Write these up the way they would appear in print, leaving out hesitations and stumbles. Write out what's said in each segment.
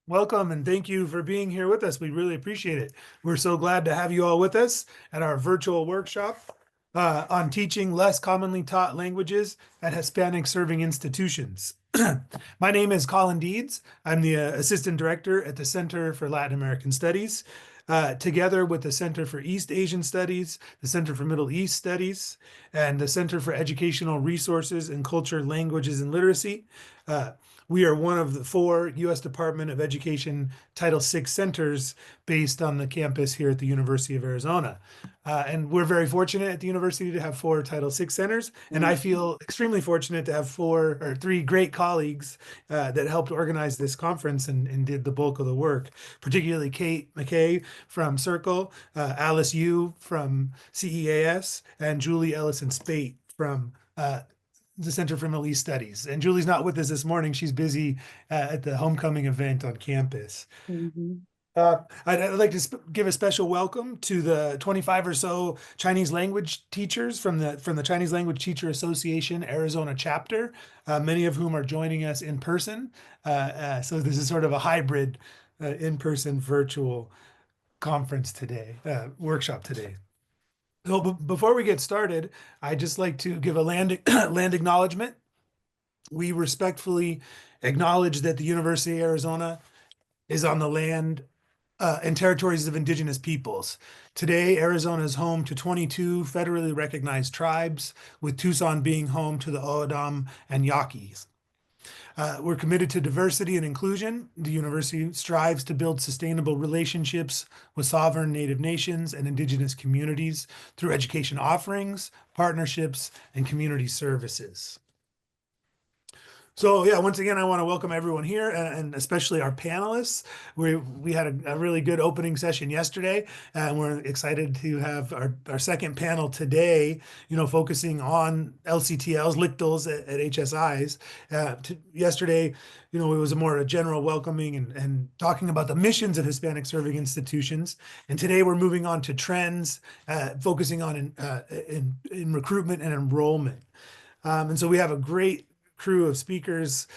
Welcome and thank you for being here with us. We really appreciate it. We're so glad to have you all with us at our virtual workshop on teaching less commonly taught languages at Hispanic serving institutions. My name is 𝘏𝘠𝘬𝘬𝘓𝘂. I'm the Assistant Director at the Center for Latin American Studies, together with the Center for East Asian Studies, the Center for Middle East Studies, and the Center for Educational Resources and Culture, Languages, and Literacy. We are one of the 4 U.S. Department of Education Title VI centers based on the campus here at the University of Arizona. And we're very fortunate at the university to have 4 Title VI centers. And I feel extremely fortunate to have 3 great colleagues that helped organize this conference and did the bulk of the work, particularly Kate McKay from Circle, Alice Yu from CEAS, and Julie Ellison-Spate from the Center for Middle East Studies. And Julie's not with us this morning. She's busy at the homecoming event on campus. I'd like to give a special welcome to the 25 or so Chinese language teachers from the Chinese Language Teacher Association Arizona chapter, many of whom are joining us in person. So this is sort of a hybrid in-person virtual conference today, workshop today. So before we get started, I'd just like to give a land acknowledgement. We respectfully acknowledge that the University of Arizona is on the land and territories of indigenous peoples. Today, Arizona is home to 22 federally recognized tribes, with Tucson being home to the 𝘏𝘪𝘴𝘗𝘢𝘄𝑚 and Yaquis. We're committed to diversity and inclusion. The university strives to build sustainable relationships with sovereign Native nations and indigenous communities through education offerings, partnerships, and community services. So yeah, once again, I want to welcome everyone here and especially our panelists. We had a really good opening session yesterday, and we're excited to have our second panel today, focusing on LCTLs, lictals at HSIs. Yesterday, it was a general welcoming and talking about the missions of Hispanic serving institutions. And today we're moving on to trends, focusing on in recruitment and enrollment. And so we have a great crew of speakers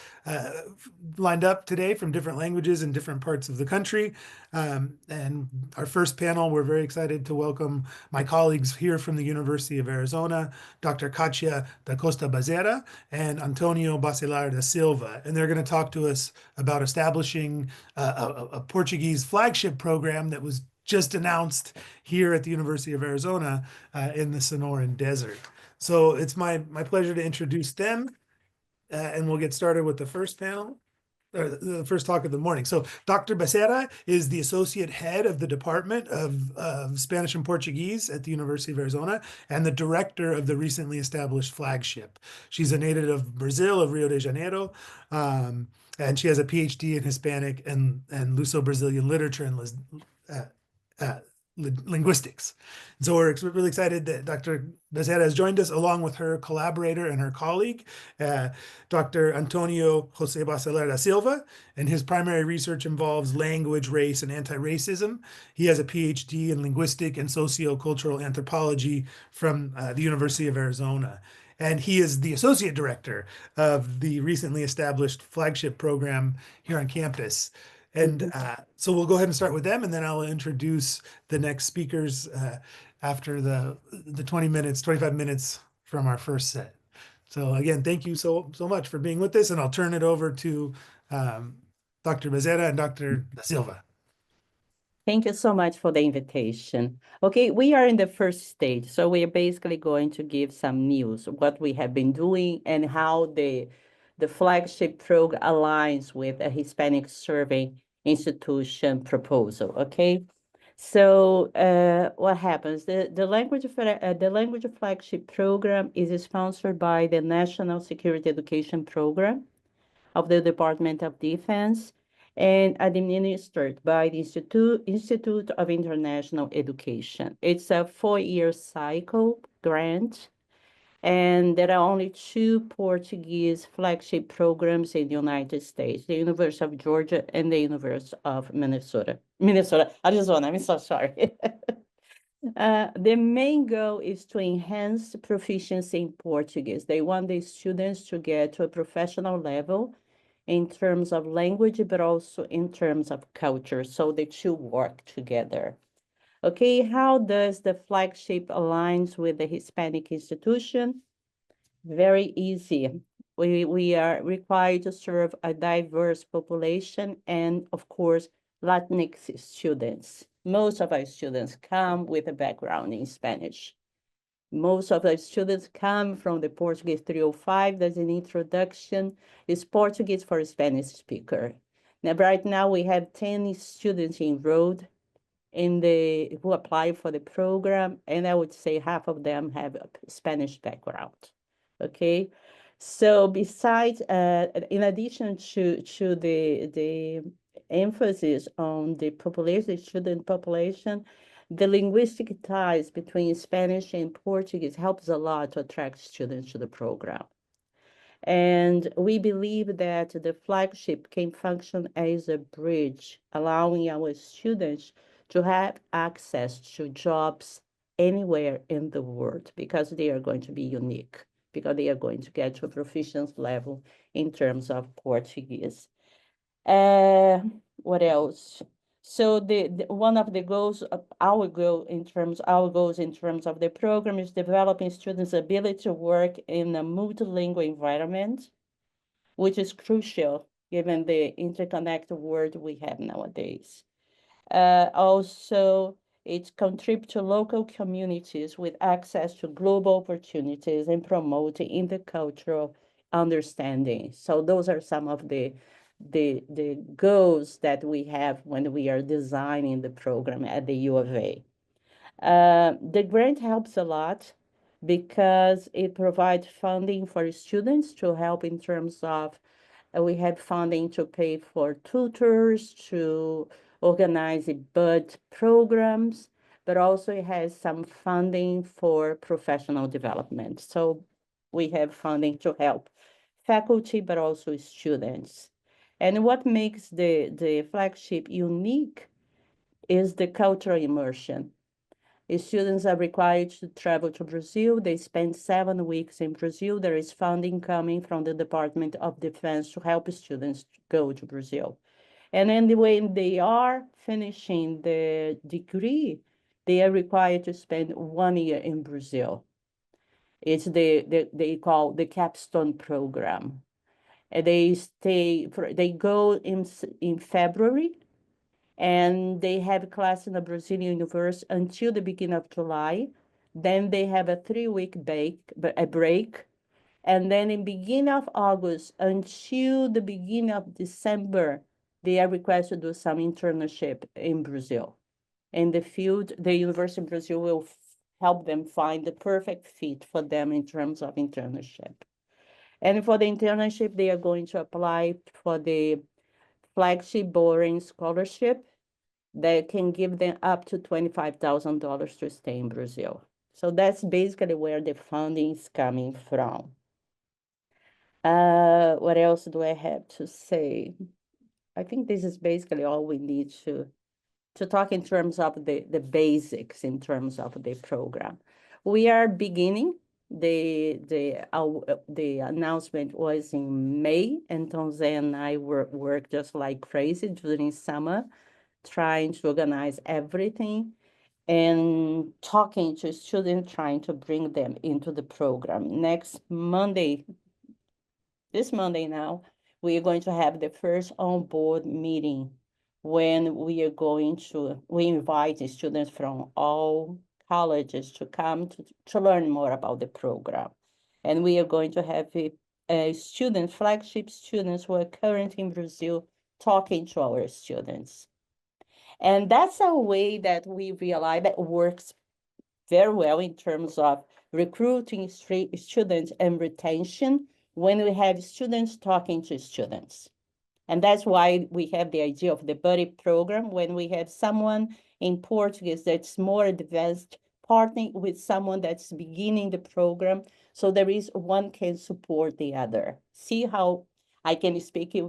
lined up today from different languages in different parts of the country. And our first panel, we're very excited to welcome my colleagues here from the University of Arizona, Dr. Katia da Costa Bezerra and Antonio Bacelar da Silva. And they're going to talk to us about establishing a Portuguese flagship program that was just announced here at the University of Arizona in the Sonoran Desert. So it's my pleasure to introduce them. And we'll get started with the first panel, or the first talk of the morning. So Dr. Bezerra is the associate head of the Department of Spanish and Portuguese at the University of Arizona and the director of the recently established Flagship. She's a native of Brazil, of Rio de Janeiro, and she has a PhD in Hispanic and Luso-Brazilian literature and linguistics. So we're really excited that Dr. Bezerra has joined us along with her collaborator and her colleague, Dr. Antonio José Bacelar da Silva, and his primary research involves language, race, and anti-racism. He has a PhD in linguistic and sociocultural anthropology from the University of Arizona. And he is the associate director of the recently established flagship program here on campus. And so we'll go ahead and start with them, and then I'll introduce the next speakers after the 25 minutes from our first set. So again, thank you so much for being with us, and I'll turn it over to Dr. Bezerra and Dr. Da Silva. Thank you so much for the invitation. Okay, we are in the first stage, so we are basically going to give some news, what we have been doing and how the flagship program aligns with a Hispanic serving institution proposal, okay? So what happens? The language flagship program is sponsored by the National Security Education Program of the Department of Defense and administered by the Institute of International Education. It's a 4-year cycle grant, and there are only 2 Portuguese flagship programs in the United States, the University of Georgia and the University of Minnesota, Arizona, I'm so sorry. The main goal is to enhance proficiency in Portuguese. They want the students to get to a professional level in terms of language, but also in terms of culture. So the two work together. Okay, how does the flagship aligns with the Hispanic institution? Very easy. We are required to serve a diverse population and, of course, Latinx students. Most of our students come with a background in Spanish. Most of the students come from the Portuguese 305. That's an introduction. It's Portuguese for a Spanish speaker. Now, right now, we have 10 students enrolled who apply for the program, and I would say half of them have a Spanish background. Okay, so besides, in addition to the emphasis on the population, student population, the linguistic ties between Spanish and Portuguese helps a lot to attract students to the program. And we believe that the flagship can function as a bridge, allowing our students to have access to jobs anywhere in the world, because they are going to be unique, because they are going to get to a proficiency level in terms of Portuguese. What else? So one of the goals of our goals in terms of the program is developing students' ability to work in a multilingual environment, which is crucial given the interconnected world we have nowadays. Also, it contributes to local communities with access to global opportunities and promoting intercultural understanding. So those are some of the goals that we have when we are designing the program at the U of A. The grant helps a lot because it provides funding for students to help in terms of we have funding to pay for tutors, to organize BUD programs, but also it has some funding for professional development. So we have funding to help faculty, but also students. And what makes the flagship unique is the cultural immersion. Students are required to travel to Brazil. They spend 7 weeks in Brazil. There is funding coming from the Department of Defense to help students go to Brazil. And then when they are finishing the degree, they are required to spend 1 year in Brazil. It's they call the capstone program. And they go in February, and they have class in the Brazilian university until the beginning of July. Then they have a 3-week break. And then in beginning of August until the beginning of December, they are requested to do some internship in Brazil. In the field, the University of Brazil will help them find the perfect fit for them in terms of internship. And for the internship, they are going to apply for the Flagship Boring Scholarship that can give them up to $25,000 to stay in Brazil. So that's basically where the funding is coming from. What else do I have to say? I think this is basically all we need to talk in terms of the basics in terms of the program. We are beginning. The announcement was in May, and Zé and I worked just like crazy during summer, trying to organize everything and talking to students, trying to bring them into the program. Next Monday, this Monday now, we are going to have the first on-board meeting when we invite students from all colleges to come to learn more about the program. And we are going to have flagship students who are currently in Brazil talking to our students. And that's a way that we realize that works very well in terms of recruiting students and retention when we have students talking to students. And that's why we have the idea of the buddy program, when we have someone in Portuguese that's more advanced partnering with someone that's beginning the program. So there is one can support the other. See how I can speak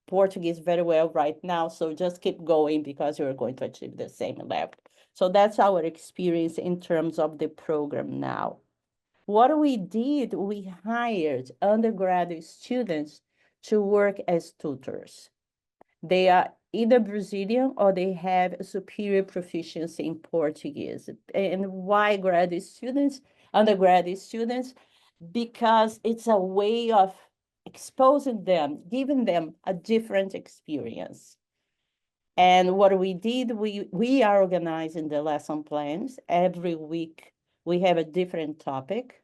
Portuguese very well right now. So just keep going because you're going to achieve the same level. So that's our experience in terms of the program now. What we did, we hired undergraduate students to work as tutors. They are either Brazilian or they have a superior proficiency in Portuguese. And why graduate students, undergraduate students? Because it's a way of exposing them, giving them a different experience. And what we did, we are organizing the lesson plans. Every week we have a different topic.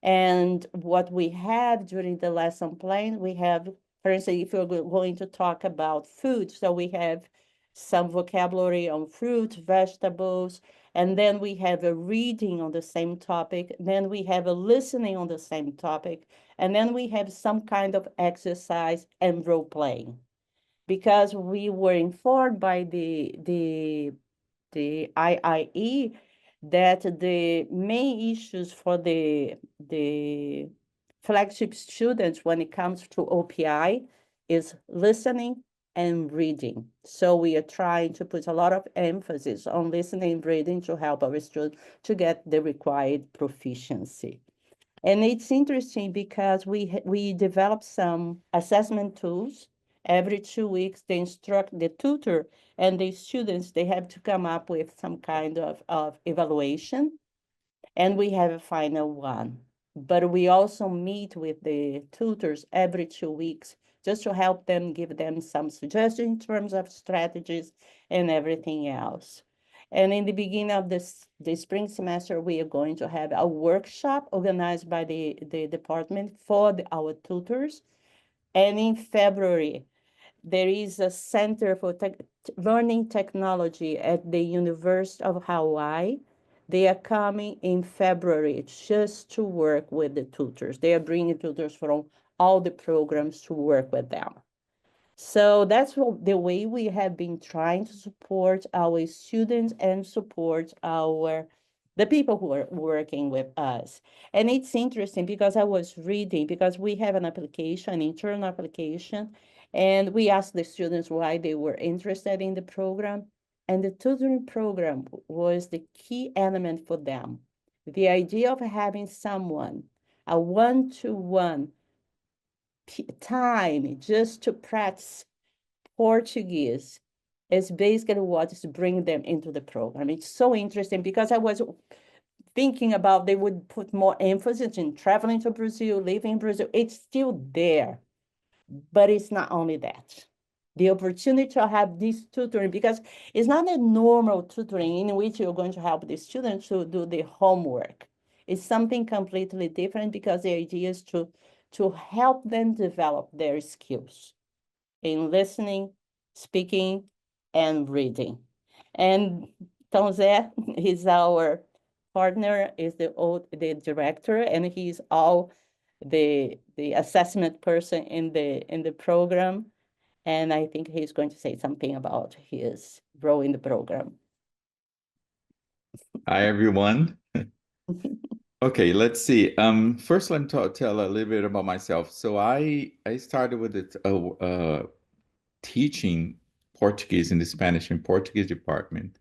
And what we have during the lesson plan, we have, for instance, if we're going to talk about food, so we have some vocabulary on fruit, vegetables, and then we have a reading on the same topic, then we have a listening on the same topic, and then we have some kind of exercise and role playing. Because we were informed by the IIE that the main issues for the flagship students when it comes to OPI is listening and reading. So we are trying to put a lot of emphasis on listening and reading to help our students to get the required proficiency. And it's interesting because we developed some assessment tools. Every 2 weeks, they instruct the tutor and the students, they have to come up with some kind of evaluation, and we have a final one. But we also meet with the tutors every 2 weeks just to help them, give them some suggestions in terms of strategies and everything else. And in the beginning of the spring semester, we are going to have a workshop organized by the department for our tutors. And in February, there is a Center for Learning Technology at the University of Hawaii. They are coming in February just to work with the tutors. They are bringing tutors from all the programs to work with them. So that's the way we have been trying to support our students and support the people who are working with us. And it's interesting because I was reading, because we have an application, an internal application, and we asked the students why they were interested in the program. And the tutoring program was the key element for them. The idea of having someone, a one-to-one time just to practice Portuguese is basically what is bringing them into the program. It's so interesting because I was thinking about they would put more emphasis in traveling to Brazil, living in Brazil. It's still there, but it's not only that. The opportunity to have this tutoring, because it's not a normal tutoring in which you're going to help the students to do the homework. It's something completely different because the idea is to help them develop their skills in listening, speaking, and reading. And 𝘏𝘦𝘢𝘐, he's our partner, is the director, and he's all the assessment person in the program. And I think he's going to say something about his role in the program. Hi, everyone. Okay, let's see. First, let me tell a little bit about myself. So I started with teaching Portuguese in the Spanish and Portuguese department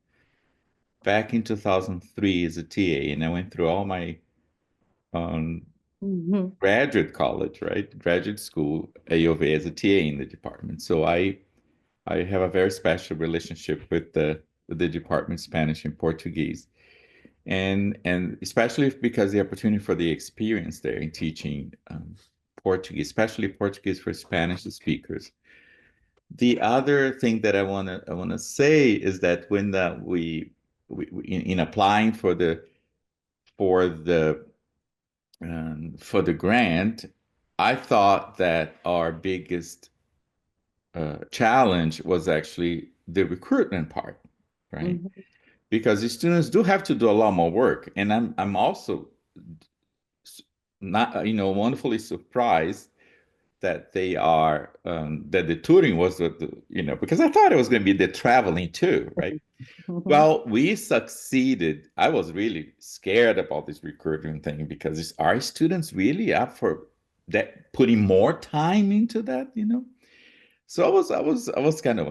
back in 2003 as a TA, and I went through all my graduate college, right? Graduate school, 𝘏𝑗𝑢𝑣 as a TA in the department. So I have a very special relationship with the department, Spanish and Portuguese. And especially because the opportunity for the experience there in teaching Portuguese, especially Portuguese for Spanish speakers. The other thing that I wanna say is that when we in applying for the grant, I thought that our biggest challenge was actually the recruitment part, right? Mm-hmm. Because the students do have to do a lot more work, and I'm also not wonderfully surprised that they are that the tutoring was because I thought it was going to be the traveling too, right? Mm-hmm. Well, we succeeded. I was really scared about this recruitment thing because are students really up for that, putting more time into that, So I was kind of,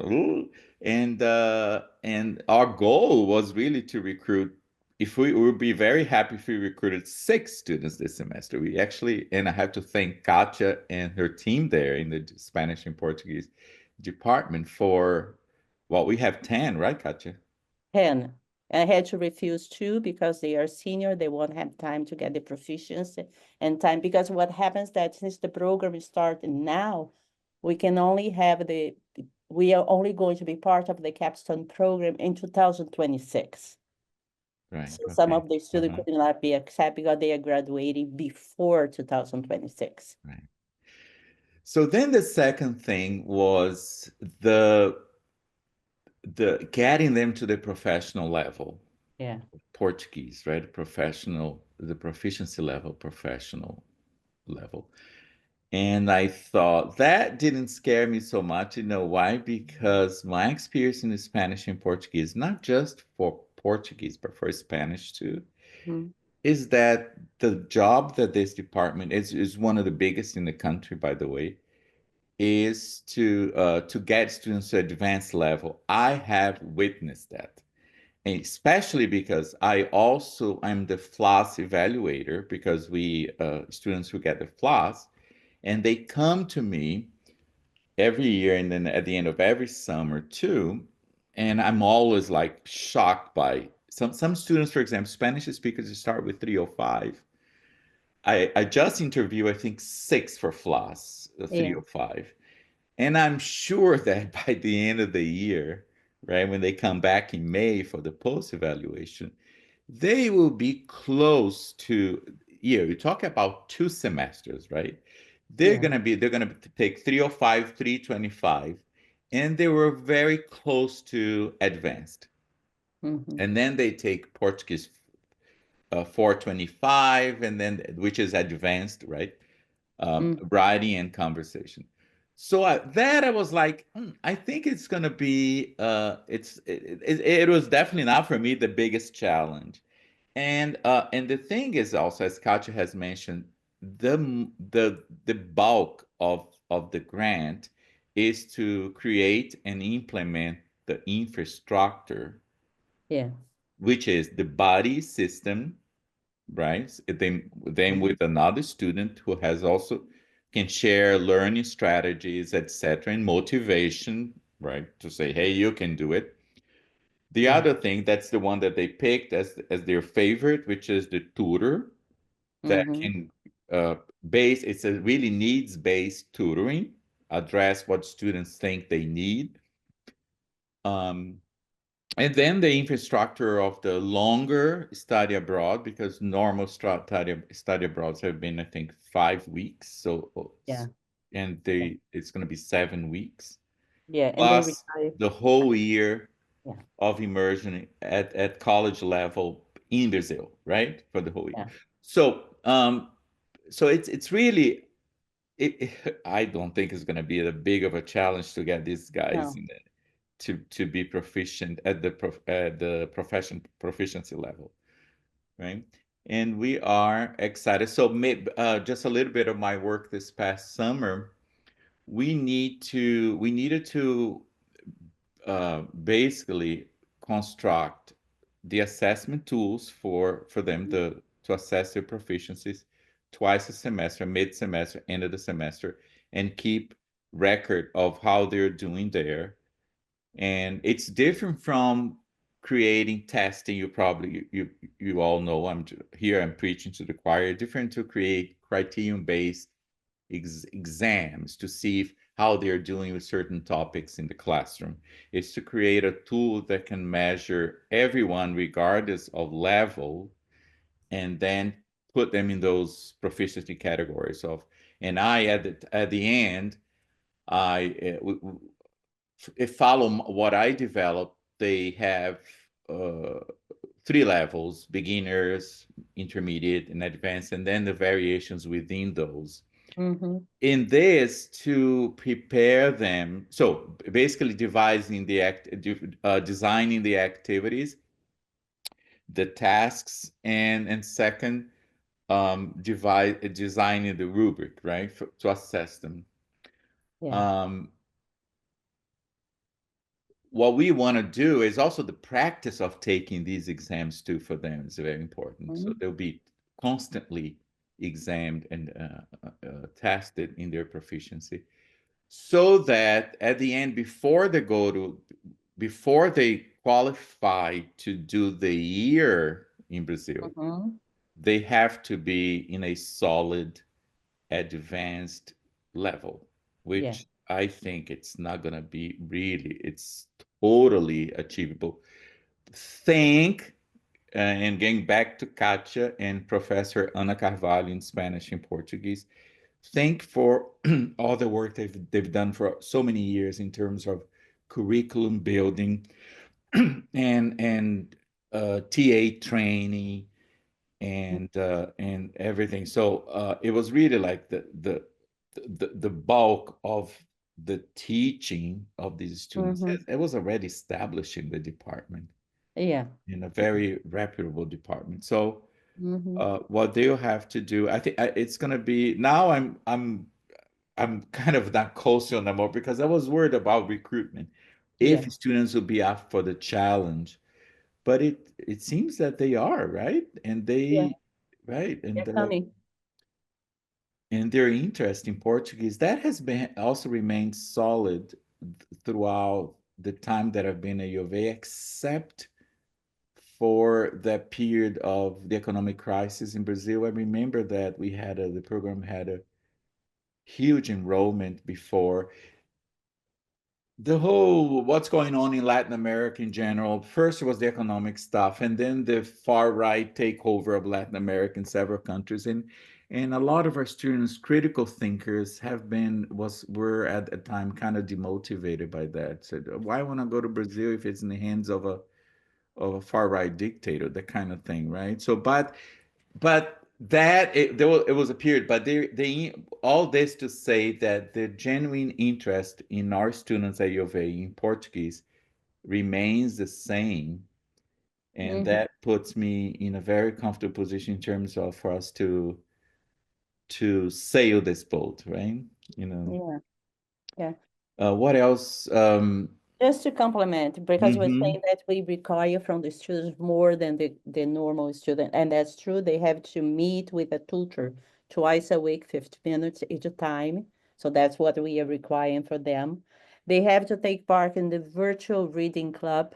and our goal was really to recruit if we would be very happy if we recruited 6 students this semester. We actually, and I have to thank Katia and her team there in the Spanish and Portuguese department for, well, we have 10, right, Katia? 10. I had to refuse 2 because they are senior, they won't have time to get the proficiency and time, because what happens that since the program is starting now, we can only have we are only going to be part of the capstone program in 2026. Right. So some Okay. of the students could not be accepted because they are graduating before 2026. Right. So then the second thing was the getting them to the professional level. Yeah. Portuguese, right? The proficiency level, professional level. And I thought that didn't scare me so much. You know why? Because my experience in Spanish and Portuguese, not just for Portuguese, but for Spanish too, Mhm. is that the job that this department is one of the biggest in the country, by the way, is to get students to advanced level. I have witnessed that, and especially because I'm the FLAS evaluator, because we students who get the FLAS, and they come to me every year and then at the end of every summer too, and I'm always like shocked by some students. For example, Spanish speakers start with 305. I just interview, I think, 6 for FLAS, Yeah. 305. And I'm sure that by the end of the year, right, when they come back in May for the post evaluation, they will be close to, you talk about 2 semesters, right? They're Yeah. going to take 305, 325, and they were very close to advanced. Mhm. And then they take Portuguese 425, and then which is advanced, right? Writing and conversation. So that I was like, I think it's going to be, it was definitely not for me the biggest challenge. And the thing is also, as Katia has mentioned, the bulk of the grant is to create and implement the infrastructure, Yeah. which is the body system, right? Then Mhm. with another student who has also can share learning strategies, etc., and motivation, right? To say, hey, you can do it. The Yeah. other thing, that's the one that they picked as their favorite, which is the tutor that Mhm. can it's a really needs-based tutoring, address what students think they need. Um, and then the infrastructure of the longer study abroad, because normal study abroads have been, I think, 5 weeks. So, Yeah. and Yeah. it's going to be 7 weeks, Yeah. And they plus retire. the whole year Yeah. of immersion at college level in Brazil, right? For the whole year. Yeah. So, so it's really, I don't think it's going to be a big of a challenge to get these guys No. to be proficient at the profession proficiency level, right? And we are excited. So maybe just a little bit of my work this past summer. We needed to basically construct the assessment tools for them to assess their proficiencies twice a semester, mid-semester, end of the semester, and keep record of how they're doing there. And it's different from creating testing. You all know, I'm preaching to the choir. Different to create criterion based exams to see how they're doing with certain topics in the classroom. It's to create a tool that can measure everyone regardless of level, and then put them in those proficiency categories of. And I at the end, I follow what I developed. They have 3 levels: beginners, intermediate, and advanced, and then the variations within those. Mhm. In this, to prepare them, so basically designing the activities, the tasks, and second, designing the rubric, right, to assess them. Yeah. Um, what we want to do is also the practice of taking these exams too for them is very important. So they'll be constantly examined and tested in their proficiency, so that at the end, before they qualify to do the year in Brazil, they have to be in a solid advanced level, Yeah. which I think it's not going to be really, it's totally achievable. Think, and getting back to Katia and Professor Ana Carvalho in Spanish and Portuguese, thank for all the work they've done for so many years in terms of curriculum building and TA training and everything. So it was really like the bulk of the teaching of these students. It was already established in the department. Yeah. In a very reputable department. So what they'll have to do, I think it's going to be, now I'm kind of not cautious anymore because I was worried about recruitment, if students will be up for the challenge, but it seems that they are, right? And right, They're coming. and their interest in Portuguese, that has been also remained solid throughout the time that I've been at 𝘂𝘬, except for that period of the economic crisis in Brazil. I remember that the program had a huge enrollment before. The whole what's going on in Latin America in general, first it was the economic stuff, and then the far right takeover of Latin America in several countries. And a lot of our students, critical thinkers, were at the time kind of demotivated by that. Said, why want to go to Brazil if it's in the hands of a far right dictator, that kind of thing, right? So, but it was a period, but they all this to say that the genuine interest in our students at 𝘂𝘬 in Portuguese remains the same, and that puts me in a very comfortable position in terms of for us to sail this boat, right? Yeah. What else? Just to complement, because we're saying that we require from the students more than the normal student, and that's true. They have to meet with a tutor twice a week, 50 minutes each time. So that's what we are requiring for them. They have to take part in the virtual reading club.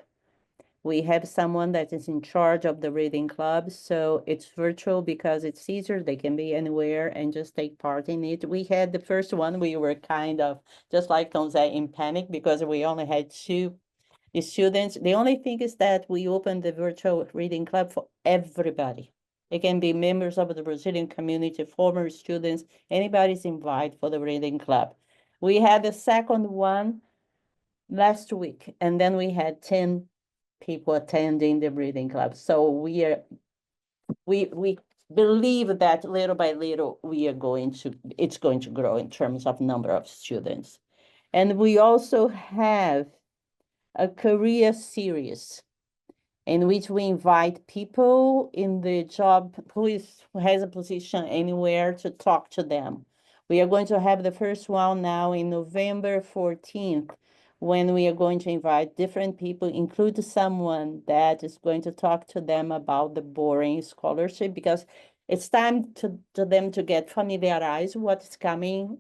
We have someone that is in charge of the reading club, so it's virtual because it's easier. They can be anywhere and just take part in it. We had the first one, we were kind of, just like 𝘏𝘠𝘢, in panic because we only had 2 students. The only thing is that we opened the virtual reading club for everybody. It can be members of the Brazilian community, former students, anybody's invited for the reading club. We had the second one last week, and then we had 10 people attending the reading club. So we believe that little by little it's going to grow in terms of number of students. And we also have a career series in which we invite people in the job who has a position anywhere to talk to them. We are going to have the first one now in November 14th, when we are going to invite different people, include someone that is going to talk to them about the boring scholarship, because it's time to them to get familiarized what's coming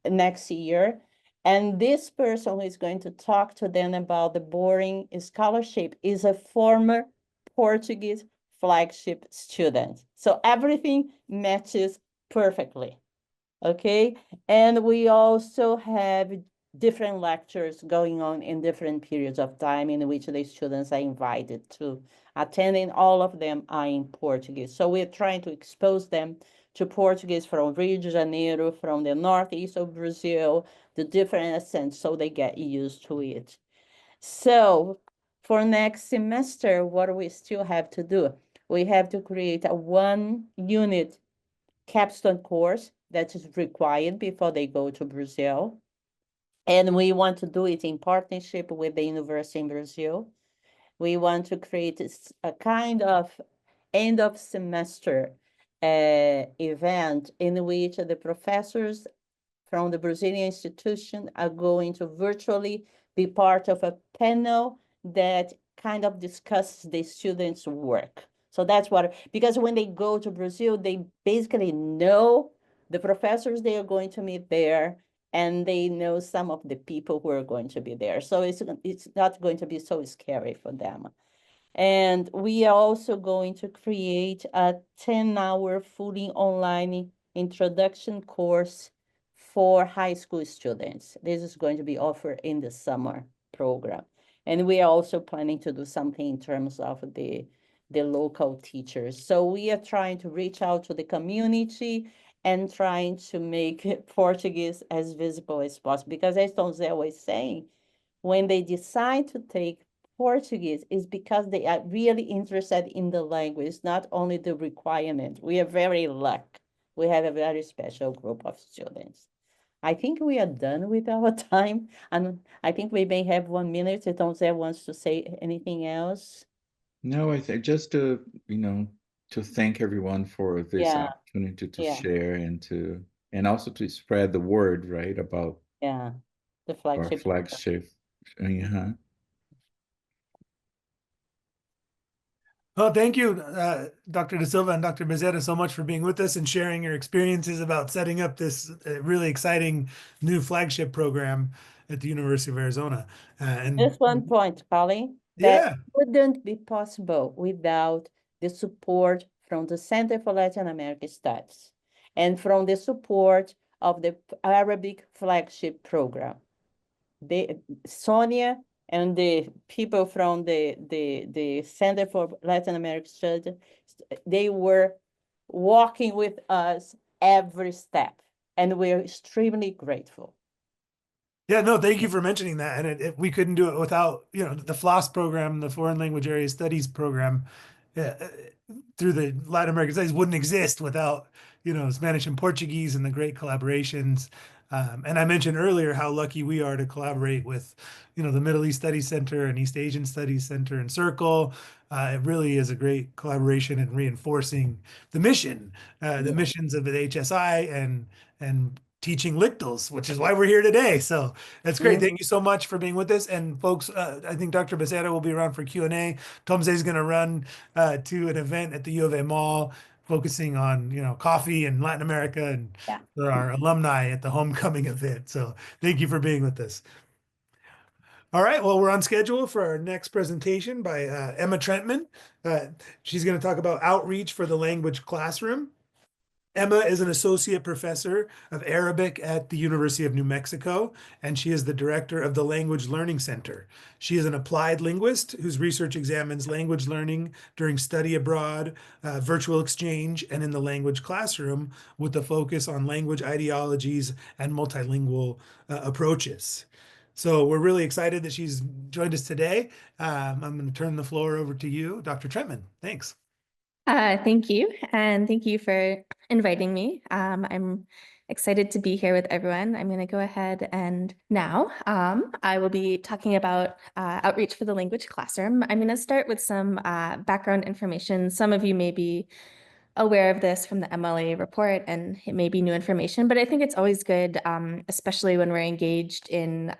next year. And this person who is going to talk to them about the boring scholarship is a former Portuguese flagship student. So everything matches perfectly. Okay. And we also have different lectures going on in different periods of time in which the students are invited to attend, and all of them are in Portuguese. So we're trying to expose them to Portuguese from Rio de Janeiro, from the northeast of Brazil, the different accents, so they get used to it. So for next semester, what do we still have to do? We have to create a 1-unit capstone course that is required before they go to Brazil. And we want to do it in partnership with the university in Brazil. We want to create a kind of end of semester event in which the professors from the Brazilian institution are going to virtually be part of a panel that kind of discusses the students' work. So that's what, because when they go to Brazil, they basically know the professors they are going to meet there, and they know some of the people who are going to be there. So it's not going to be so scary for them. And we are also going to create a 10-hour fully online introduction course for high school students. This is going to be offered in the summer program. And we are also planning to do something in terms of the local teachers. So we are trying to reach out to the community and trying to make Portuguese as visible as possible. Because as 𝘏𝘪𝘢𝘓𝘓 was saying, when they decide to take Portuguese, is because they are really interested in the language, not only the requirement. We are very lucky. We have a very special group of students. I think we are done with our time. And I think we may have 1 minute if 𝘏𝘪𝘢𝘓𝘓 wants to say anything else. No, I think just to, to thank everyone for this Yeah, opportunity to yeah, share and also to spread the word, right, about yeah. The our flagship. flagship. Uh-huh. Well, thank you, Dr. Da Silva and Dr. Bezerra, so much for being with us and sharing your experiences about setting up this really exciting new flagship program at the University of Arizona. Just one point, Colin, that Yeah, wouldn't be possible without the support from the Center for Latin American Studies and from the support of the Arabic flagship program. Sonia and the people from the Center for Latin American Studies, they were walking with us every step, and we're extremely grateful. yeah, no, thank you for mentioning that. And we couldn't do it without, the FLOSS program, the Foreign Language Area Studies program, through the Latin American studies wouldn't exist without, Spanish and Portuguese and the great collaborations. And I mentioned earlier how lucky we are to collaborate with, the Middle East Studies Center and East Asian Studies Center and Circle. It really is a great collaboration in reinforcing the mission, the missions of the HSI and teaching lictals, which is why we're here today. So that's great. Thank you so much for being with us. And folks, I think Dr. Bezerra will be around for Q&A. 𝘏𝘪𝘢𝘓𝘓 is going to run to an event at the U of A Mall, focusing on, coffee and Latin America and for our alumni at the homecoming event. So thank you for being with us. All right, well, we're on schedule for our next presentation by Emma Trentman. She's going to talk about outreach for the language classroom. Emma is an associate professor of Arabic at the University of New Mexico, and she is the director of the Language Learning Center. She is an applied linguist whose research examines language learning during study abroad, virtual exchange, and in the language classroom, with a focus on language ideologies and multilingual approaches. So we're really excited that she's joined us today. I'm going to turn the floor over to you, Dr. Trentman. Thanks. Thank you, and thank you for inviting me. I'm excited to be here with everyone. I'm going to go ahead and now I will be talking about outreach for the language classroom. I'm going to start with some background information. Some of you may be aware of this from the MLA report, and it may be new information, but I think it's always good, especially when we're engaged in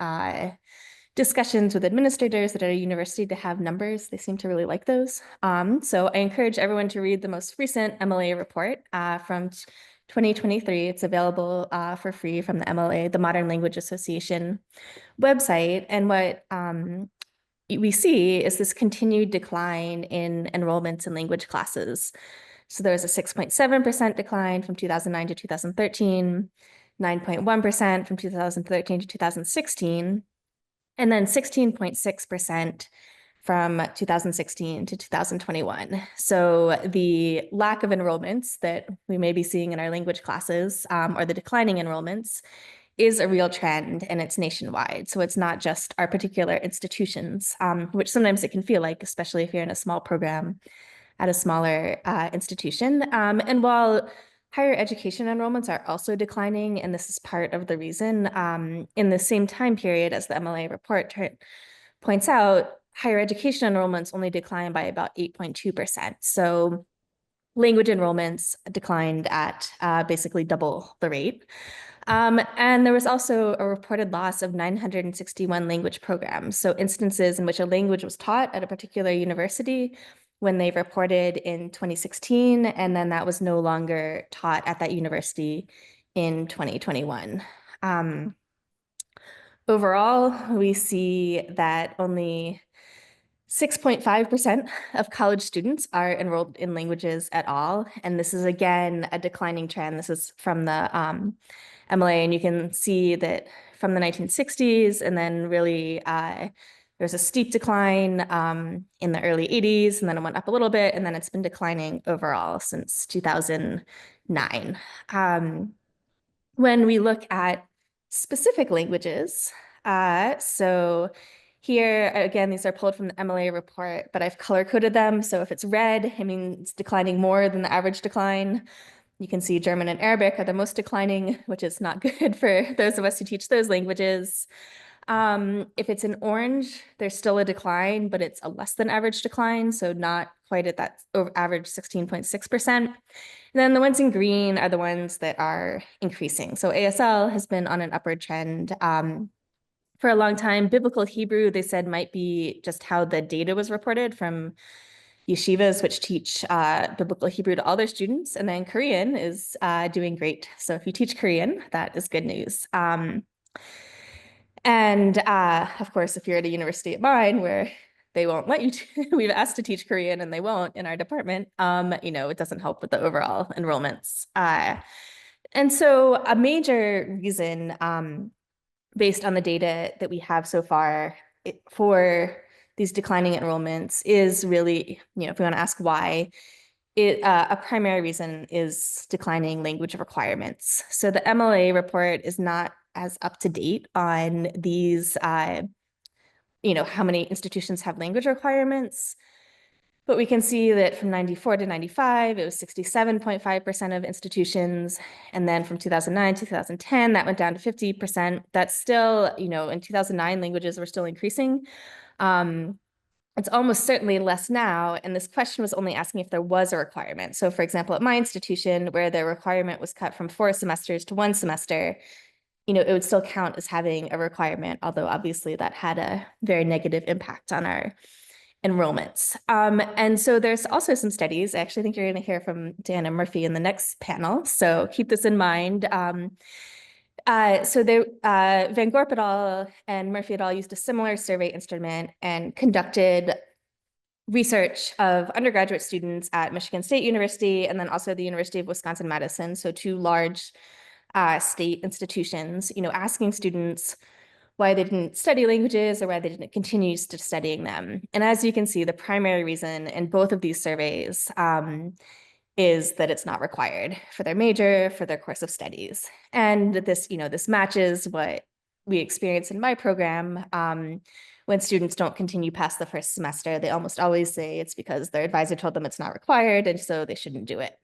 discussions with administrators at a university, to have numbers. They seem to really like those. So I encourage everyone to read the most recent MLA report from 2023. It's available for free from the MLA, the Modern Language Association website. And what we see is this continued decline in enrollments in language classes. So there was a 6.7% decline from 2009 to 2013, 9.1% from 2013 to 2016, and then 16.6% from 2016 to 2021. So the lack of enrollments that we may be seeing in our language classes, or the declining enrollments, is a real trend, and it's nationwide. So it's not just our particular institutions, which sometimes it can feel like, especially if you're in a small program at a smaller institution. And while higher education enrollments are also declining, and this is part of the reason, in the same time period as the MLA report points out, higher education enrollments only declined by about 8.2%. So language enrollments declined at basically double the rate. And there was also a reported loss of 961 language programs. So instances in which a language was taught at a particular university when they reported in 2016, and then that was no longer taught at that university in 2021. Overall, we see that only 6.5% of college students are enrolled in languages at all. And this is, again, a declining trend. This is from the MLA, and you can see that from the 1960s, and then really there's a steep decline in the early 80s, and then it went up a little bit, and then it's been declining overall since 2009. When we look at specific languages, so here, again, these are pulled from the MLA report, but I've color-coded them. So if it's red, it means it's declining more than the average decline. You can see German and Arabic are the most declining, which is not good for those of us who teach those languages. If it's in orange, there's still a decline, but it's a less than average decline, so not quite at that average 16.6%. And then the ones in green are the ones that are increasing. So ASL has been on an upward trend for a long time. Biblical Hebrew, they said, might be just how the data was reported from yeshivas, which teach Biblical Hebrew to all their students. And then Korean is doing great. So if you teach Korean, that is good news. And of course, if you're at a university at mine where they won't let you, we've asked to teach Korean and they won't in our department, it doesn't help with the overall enrollments. And so a major reason based on the data that we have so far for these declining enrollments is really, if we want to ask why, a primary reason is declining language requirements. So the MLA report is not as up to date on these, how many institutions have language requirements. But we can see that from 94 to 95, it was 67.5% of institutions. And then from 2009 to 2010, that went down to 50%. That's still, in 2009, languages were still increasing. It's almost certainly less now. And this question was only asking if there was a requirement. So for example, at my institution, where the requirement was cut from 4 semesters to 1 semester, it would still count as having a requirement, although obviously that had a very negative impact on our enrollments. And so there's also some studies. I actually think you're going to hear from Dan and Murphy in the next panel. So keep this in mind. Van Gorp et al. And Murphy et al. Used a similar survey instrument and conducted research of undergraduate students at Michigan State University and then also the University of Wisconsin-Madison, so 2 large state institutions, asking students why they didn't study languages or why they didn't continue studying them. And as you can see, the primary reason in both of these surveys is that it's not required for their major, for their course of studies. And this, this matches what we experience in my program. When students don't continue past the first semester, they almost always say it's because their advisor told them it's not required, and so they shouldn't do it.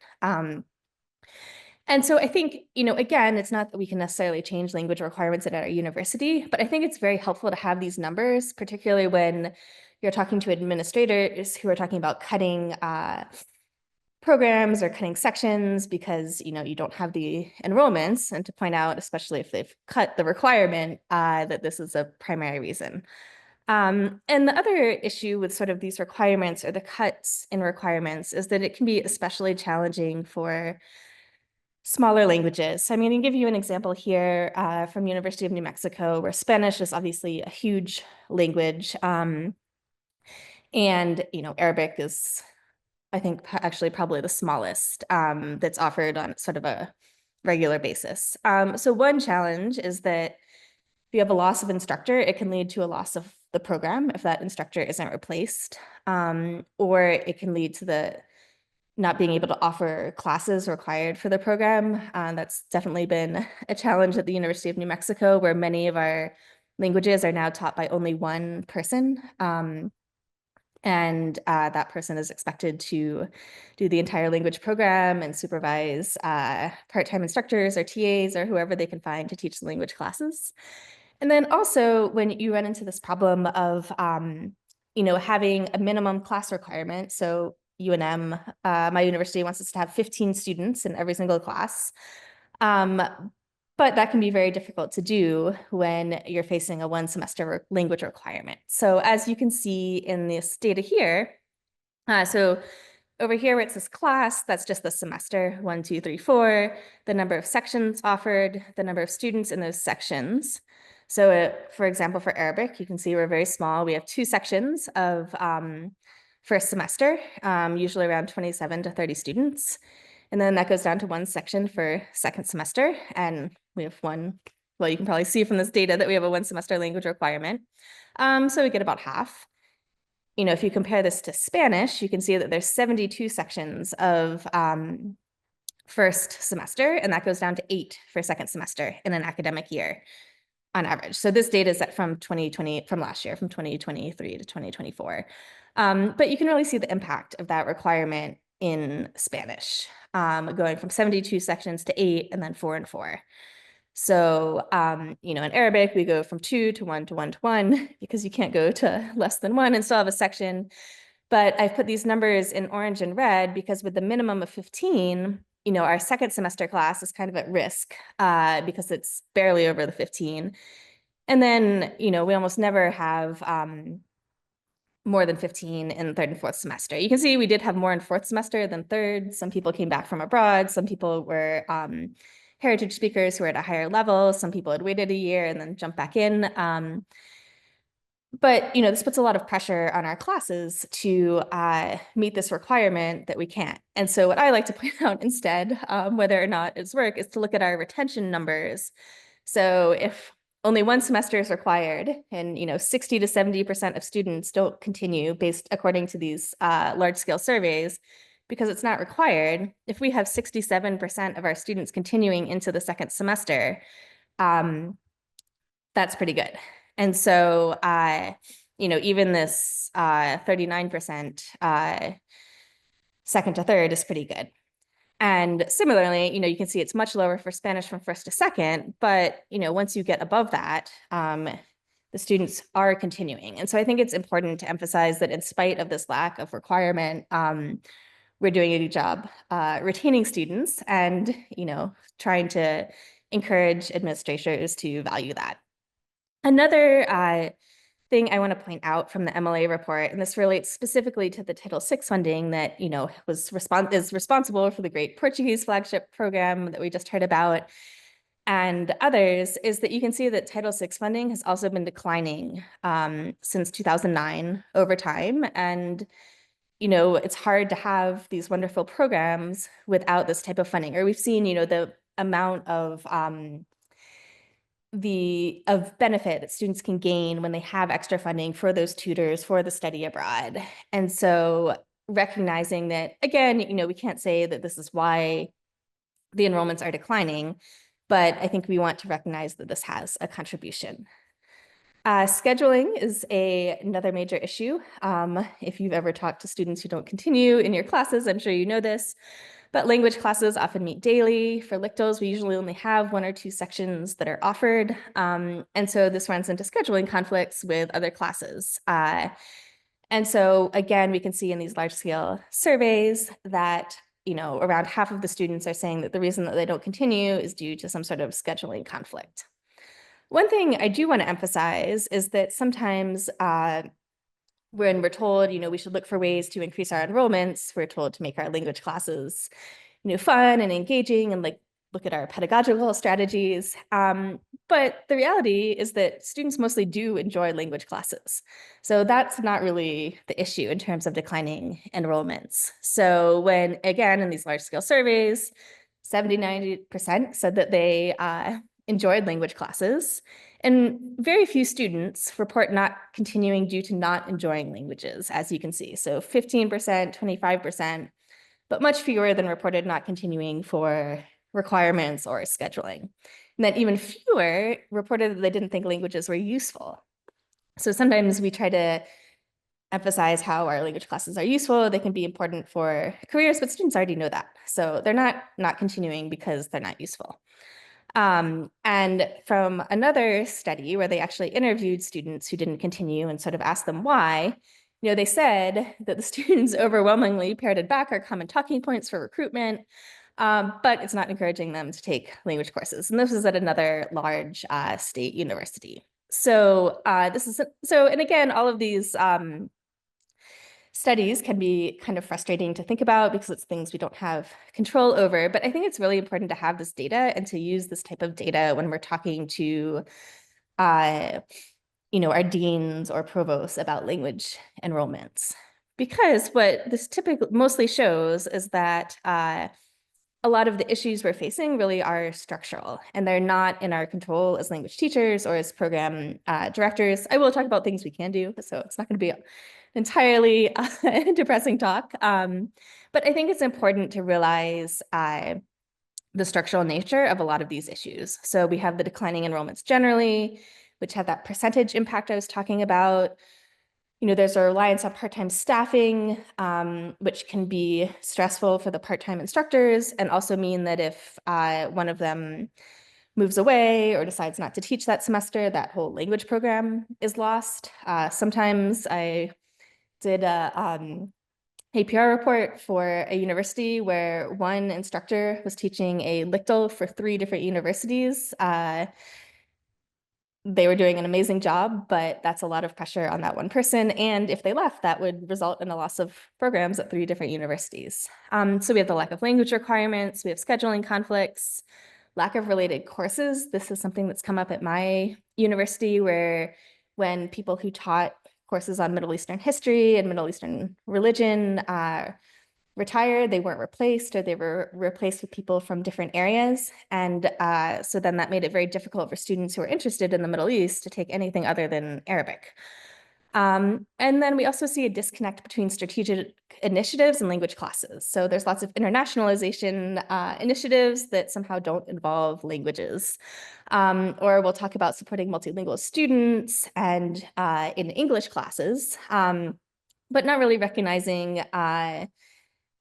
And so I think, again, it's not that we can necessarily change language requirements at our university, but I think it's very helpful to have these numbers, particularly when you're talking to administrators who are talking about cutting programs or cutting sections because, you don't have the enrollments, and to point out, especially if they've cut the requirement, that this is a primary reason. And the other issue with sort of these requirements or the cuts in requirements is that it can be especially challenging for smaller languages. So I'm going to give you an example here from University of New Mexico, where Spanish is obviously a huge language. And, Arabic is, I think, actually probably the smallest that's offered on sort of a regular basis. So one challenge is that if you have a loss of instructor, it can lead to a loss of the program if that instructor isn't replaced, or it can lead to the not being able to offer classes required for the program. That's definitely been a challenge at the University of New Mexico, where many of our languages are now taught by only one person. And that person is expected to do the entire language program and supervise part-time instructors or TAs or whoever they can find to teach the language classes. And then also when you run into this problem of, having a minimum class requirement. So UNM, my university wants us to have 15 students in every single class. But that can be very difficult to do when you're facing a one semester language requirement. So as you can see in this data here, so over here where it says class, that's just the semester, 1, 2, 3, 4, the number of sections offered, the number of students in those sections. So for example, for Arabic, you can see we're very small. We have 2 sections of first semester, usually around 27 to 30 students. And then that goes down to 1 section for second semester. And we have one, well, you can probably see from this data that we have a 1 semester language requirement. So we get about half. You know, if you compare this to Spanish, you can see that there's 72 sections of first semester, and that goes down to 8 for second semester in an academic year on average. So this data is from last year, from 2023 to 2024. But you can really see the impact of that requirement in Spanish, going from 72 sections to 8 and then 4 and 4. So, you know, in Arabic, we go from 2 to 1 to 1 to 1 because you can't go to less than 1 and still have a section. But I've put these numbers in orange and red because with the minimum of 15, you know, our second semester class is kind of at risk because it's barely over the 15. And then, you know, we almost never have more than 15 in third and fourth semester. You can see we did have more in fourth semester than third. Some people came back from abroad. Some people were heritage speakers who were at a higher level. Some people had waited a year and then jumped back in. But, you know, this puts a lot of pressure on our classes to meet this requirement that we can't. And so what I like to point out instead, whether or not it's work, is to look at our retention numbers. So if only 1 semester is required and, you know, 60 to 70% of students don't continue based according to these large-scale surveys, because it's not required, if we have 67% of our students continuing into the second semester, that's pretty good. And so, you know, even this 39% second to third is pretty good. And similarly, you know, you can see it's much lower for Spanish from first to second, but, you know, once you get above that, the students are continuing. And so I think it's important to emphasize that in spite of this lack of requirement, we're doing a good job retaining students and, you know, trying to encourage administrators to value that. Another thing I want to point out from the MLA report, and this relates specifically to the Title VI funding that, you know, is responsible for the great Portuguese flagship program that we just heard about, and others, is that you can see that Title VI funding has also been declining since 2009 over time. And, you know, it's hard to have these wonderful programs without this type of funding. Or we've seen, you know, the amount of benefit that students can gain when they have extra funding for those tutors, for the study abroad. And so recognizing that, again, you know, we can't say that this is why the enrollments are declining, but I think we want to recognize that this has a contribution. Scheduling is another major issue. If you've ever talked to students who don't continue in your classes, I'm sure you know this. But language classes often meet daily. For lictals, we usually only have 1 or 2 sections that are offered. And so this runs into scheduling conflicts with other classes. And so again, we can see in these large scale surveys that, you know, around half of the students are saying that the reason that they don't continue is due to some sort of scheduling conflict. One thing I do want to emphasize is that sometimes when we're told, you know, we should look for ways to increase our enrollments, we're told to make our language classes, you know, fun and engaging and like look at our pedagogical strategies. But the reality is that students mostly do enjoy language classes. So that's not really the issue in terms of declining enrollments. So when, again, in these large scale surveys, 70–90% said that they enjoyed language classes. And very few students report not continuing due to not enjoying languages, as you can see. So 15%, 25%, but much fewer than reported not continuing for requirements or scheduling. And then even fewer reported that they didn't think languages were useful. So sometimes we try to emphasize how our language classes are useful. They can be important for careers, but students already know that. So they're not continuing because they're not useful. And from another study where they actually interviewed students who didn't continue and sort of asked them why, you know, they said that the students overwhelmingly parroted back our common talking points for recruitment. but it's not encouraging them to take language courses. And this is at another large state university. So and again, all of these studies can be kind of frustrating to think about because it's things we don't have control over. But I think it's really important to have this data and to use this type of data when we're talking to our deans or provosts about language enrollments. Because what this typically mostly shows is that a lot of the issues we're facing really are structural, and they're not in our control as language teachers or as program directors. I will talk about things we can do, so it's not going to be entirely depressing talk. But I think it's important to realize the structural nature of a lot of these issues. So we have the declining enrollments generally, which have that percentage impact I was talking about. There's a reliance on part-time staffing, which can be stressful for the part-time instructors and also mean that if one of them moves away or decides not to teach that semester, that whole language program is lost. Sometimes I did a PR report for a university where one instructor was teaching a 𝘏𝘪𝘴𝘱𝘢𝘯𝘓 for 3 different universities. They were doing an amazing job, but that's a lot of pressure on that one person. And if they left, that would result in a loss of programs at 3 different universities. So we have the lack of language requirements, we have scheduling conflicts, lack of related courses. This is something that's come up at my university where when people who taught courses on Middle Eastern history and Middle Eastern religion retired, they weren't replaced, or they were replaced with people from different areas. And so then that made it very difficult for students who are interested in the Middle East to take anything other than Arabic. And then we also see a disconnect between strategic initiatives and language classes. So there's lots of internationalization initiatives that somehow don't involve languages. Or we'll talk about supporting multilingual students and in English classes, but not really recognizing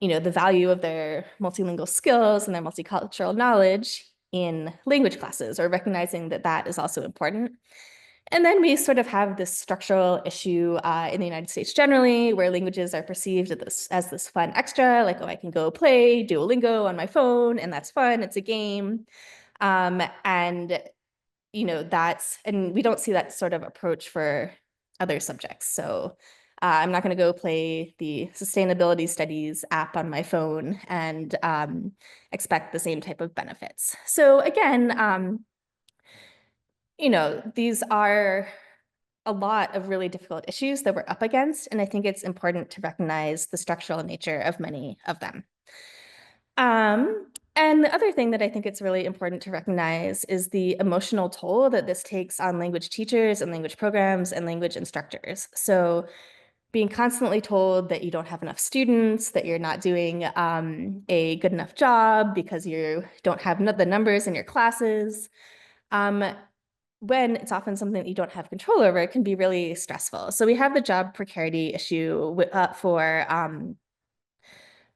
the value of their multilingual skills and their multicultural knowledge in language classes, or recognizing that that is also important. And then we sort of have this structural issue in the United States generally, where languages are perceived as this fun extra, like, oh, I can go play Duolingo on my phone, and that's fun, it's a game. And we don't see that sort of approach for other subjects. So I'm not going to go play the sustainability studies app on my phone and expect the same type of benefits. So again, these are a lot of really difficult issues that we're up against, and I think it's important to recognize the structural nature of many of them. And the other thing that I think it's really important to recognize is the emotional toll that this takes on language teachers and language programs and language instructors. So being constantly told that you don't have enough students, that you're not doing a good enough job because you don't have the numbers in your classes, when it's often something that you don't have control over, it can be really stressful. So we have the job precarity issue for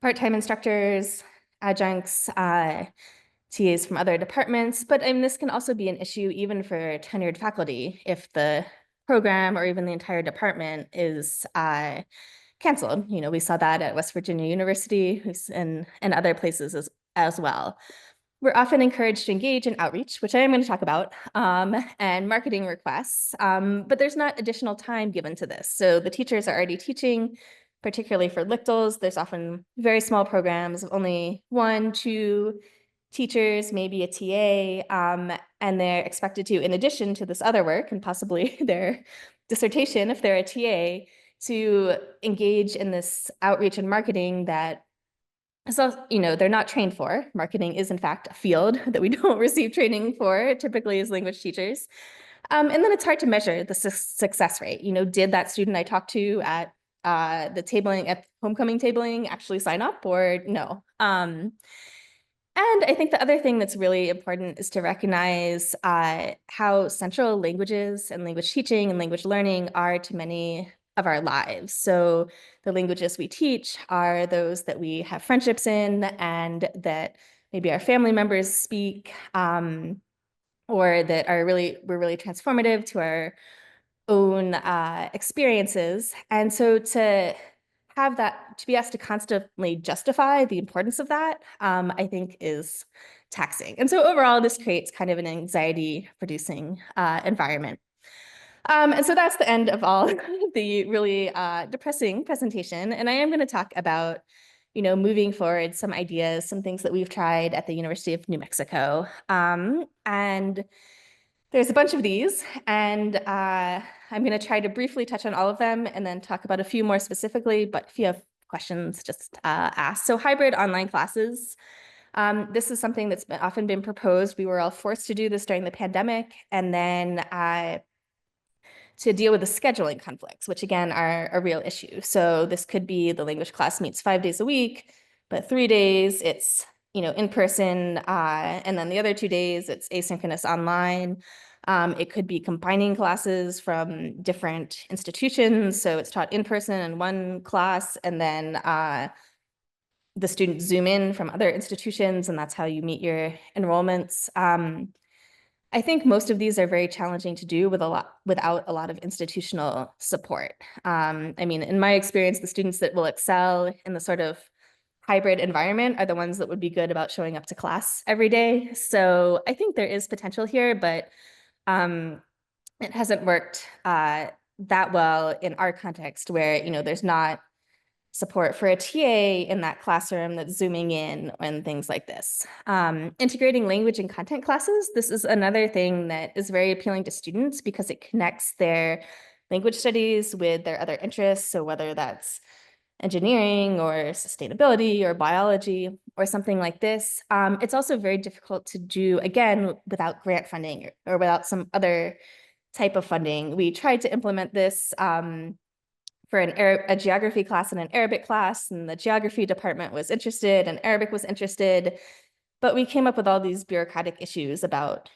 part-time instructors, adjuncts, TAs from other departments, but this can also be an issue even for tenured faculty if the program or even the entire department is canceled. We saw that at West Virginia University and other places as well. We're often encouraged to engage in outreach, which I am going to talk about, and marketing requests, but there's not additional time given to this. So the teachers are already teaching, particularly for 𝘏𝘪𝘴𝘱𝘢𝘊𝘏. There's often very small programs of only 1, 2 teachers, maybe a TA, and they're expected to, in addition to this other work and possibly their dissertation, if they're a TA, to engage in this outreach and marketing that they're not trained for. Marketing is in fact a field that we don't receive training for typically as language teachers. And then it's hard to measure the success rate. Did that student I talked to at the tabling, at homecoming tabling, actually sign up, or no? And I think the other thing that's really important is to recognize how central languages and language teaching and language learning are to many of our lives. So the languages we teach are those that we have friendships in and that maybe our family members speak, or that were really transformative to our own experiences. And so to have that, to be asked to constantly justify the importance of that, I think is taxing. And so overall, this creates kind of an anxiety-producing environment. And so that's the end of all the really depressing presentation. And I am going to talk about, moving forward, some ideas, some things that we've tried at the University of New Mexico. And there's a bunch of these, and I'm going to try to briefly touch on all of them and then talk about a few more specifically, but if you have questions, just ask. So hybrid online classes. This is something that's often been proposed. We were all forced to do this during the pandemic, and then to deal with the scheduling conflicts, which again are a real issue. So this could be the language class meets 5 days a week, but 3 days it's in person, and then the other 2 days it's asynchronous online. It could be combining classes from different institutions, so it's taught in person in one class, and then the students Zoom in from other institutions, and that's how you meet your enrollments. I think most of these are very challenging to do without a lot of institutional support. I mean, in my experience, the students that will excel in the sort of hybrid environment are the ones that would be good about showing up to class every day. So I think there is potential here, but it hasn't worked that well in our context where, there's not support for a TA in that classroom that's zooming in and things like this. Integrating language and content classes. This is another thing that is very appealing to students because it connects their language studies with their other interests. So whether that's engineering or sustainability or biology or something like this. It's also very difficult to do, again, without grant funding or without some other type of funding. We tried to implement this for a geography class and an Arabic class, and the geography department was interested and Arabic was interested, but we came up with all these bureaucratic issues about,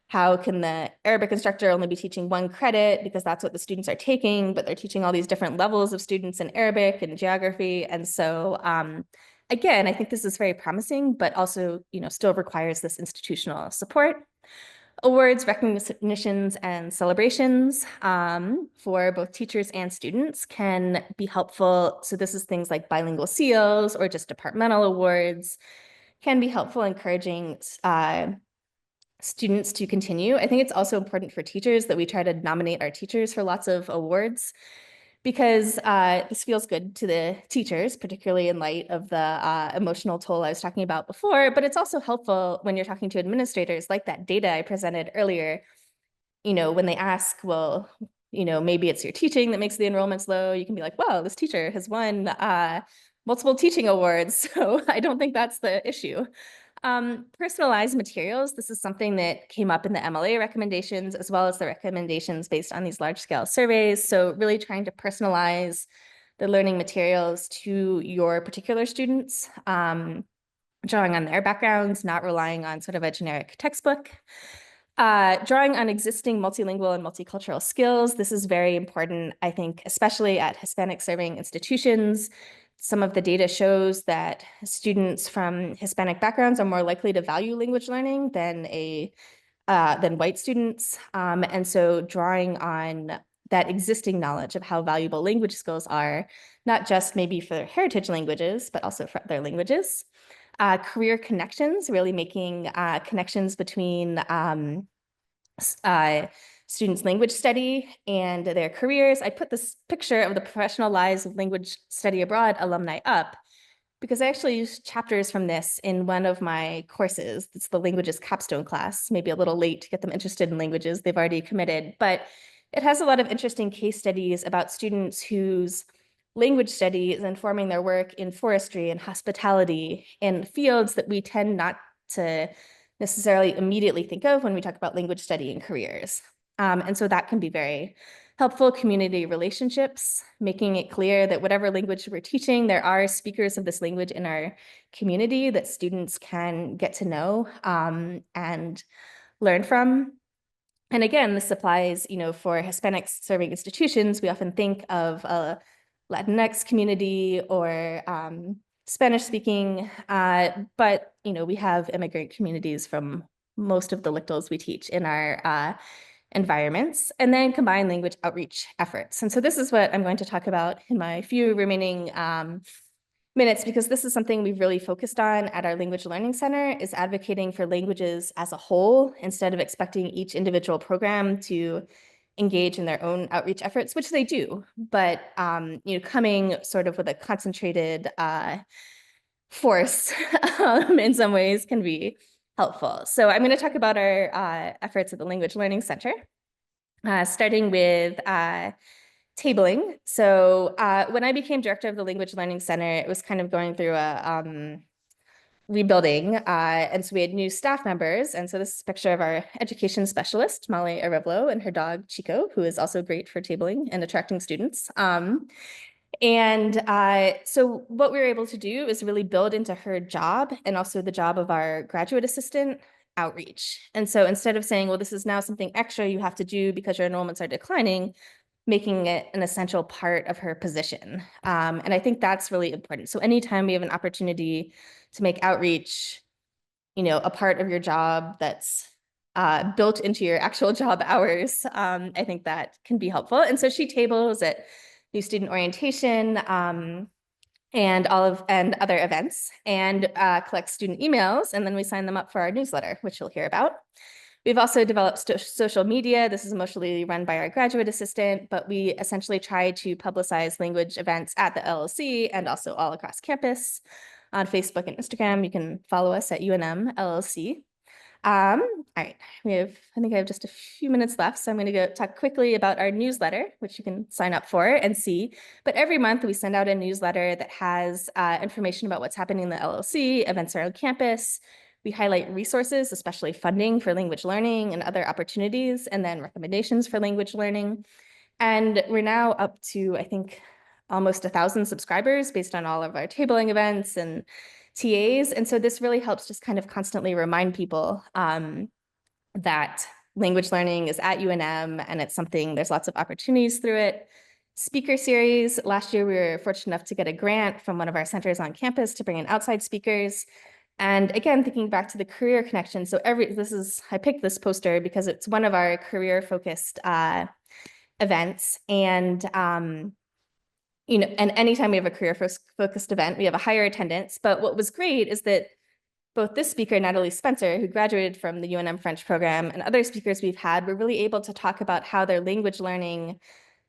how can the Arabic instructor only be teaching 1 credit because that's what the students are taking, but they're teaching all these different levels of students in Arabic and geography. And so, again, I think this is very promising, but also, still requires this institutional support. Awards, recognitions, and celebrations for both teachers and students can be helpful. So this is things like bilingual seals or just departmental awards can be helpful, encouraging students to continue. I think it's also important for teachers that we try to nominate our teachers for lots of awards because this feels good to the teachers, particularly in light of the emotional toll I was talking about before, but it's also helpful when you're talking to administrators, like that data I presented earlier, when they ask, well, maybe it's your teaching that makes the enrollments low, you can be like, well, this teacher has won multiple teaching awards, so I don't think that's the issue. Personalized materials. This is something that came up in the MLA recommendations as well as the recommendations based on these large-scale surveys. So really trying to personalize the learning materials to your particular students, drawing on their backgrounds, not relying on sort of a generic textbook. Drawing on existing multilingual and multicultural skills. This is very important, I think, especially at Hispanic serving institutions. Some of the data shows that students from Hispanic backgrounds are more likely to value language learning than white students. And so drawing on that existing knowledge of how valuable language skills are, not just maybe for their heritage languages, but also for other languages. Career connections, really making connections between students' language study and their careers. I put this picture of the professional lives of language study abroad alumni up because I actually used chapters from this in one of my courses. It's the languages capstone class, maybe a little late to get them interested in languages. They've already committed, but it has a lot of interesting case studies about students whose language study is informing their work in forestry and hospitality in fields that we tend not to necessarily immediately think of when we talk about language study and careers. And so that can be very helpful. Community relationships, making it clear that whatever language we're teaching, there are speakers of this language in our community that students can get to know and learn from. And again, this applies, for Hispanic serving institutions. We often think of a Latinx community or Spanish speaking, but we have immigrant communities from most of the lictals we teach in our environments, and then combined language outreach efforts. And so this is what I'm going to talk about in my few remaining minutes, because this is something we've really focused on at our Language Learning Center, is advocating for languages as a whole instead of expecting each individual program to engage in their own outreach efforts, which they do, but coming sort of with a concentrated force in some ways can be helpful. So I'm going to talk about our efforts at the Language Learning Center, starting with tabling. So when I became director of the Language Learning Center, it was kind of going through a rebuilding. And so we had new staff members. And so this is a picture of our education specialist, 𝘏𝘪𝘴𝘱𝘢𝘯𝘪𝘤, and her dog, Chico, who is also great for tabling and attracting students. So what we were able to do is really build into her job and also the job of our graduate assistant outreach. And so instead of saying, well, this is now something extra you have to do because your enrollments are declining, making it an essential part of her position. And I think that's really important. So anytime we have an opportunity to make outreach, a part of your job that's built into your actual job hours, I think that can be helpful. And so she tables at new student orientation and other events, and collects student emails, and then we sign them up for our newsletter, which you'll hear about. We've also developed social media. This is mostly run by our graduate assistant, but we essentially try to publicize language events at the LLC and also all across campus on Facebook and Instagram. You can follow us at UNM LLC. All right, I think I have just a few minutes left, so I'm going to go talk quickly about our newsletter, which you can sign up for and see. But every month we send out a newsletter that has information about what's happening in the LLC, events around campus. We highlight resources, especially funding for language learning and other opportunities, and then recommendations for language learning. And we're now up to, I think, almost 1,000 subscribers based on all of our tabling events and TAs. And so this really helps just kind of constantly remind people that language learning is at UNM, and it's something, there's lots of opportunities through it. Speaker series. Last year, we were fortunate enough to get a grant from one of our centers on campus to bring in outside speakers. And again, thinking back to the career connection. So I picked this poster because it's one of our career-focused events. And and anytime we have a career-focused event, we have a higher attendance. But what was great is that both this speaker, Natalie Spencer, who graduated from the UNM French program, and other speakers we've had, were really able to talk about how their language learning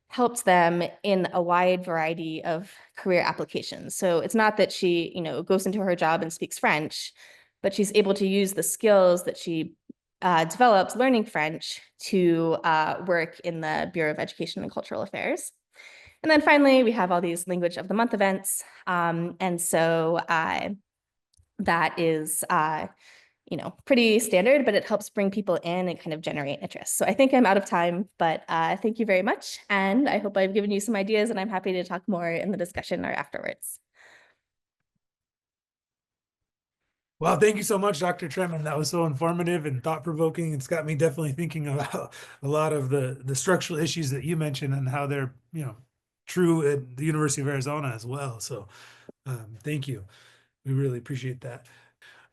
helped them in a wide variety of career applications. So it's not that she, goes into her job and speaks French, but she's able to use the skills that she develops learning French to work in the Bureau of Education and Cultural Affairs. And then finally, we have all these Language of the Month events. And so that is pretty standard, but it helps bring people in and kind of generate interest. So I think I'm out of time, but thank you very much. And I hope I've given you some ideas, and I'm happy to talk more in the discussion or afterwards. Well, thank you so much, Dr. Trentman. That was so informative and thought-provoking. It's got me definitely thinking about a lot of the structural issues that you mentioned and how they're, true at the University of Arizona as well. So thank you. We really appreciate that.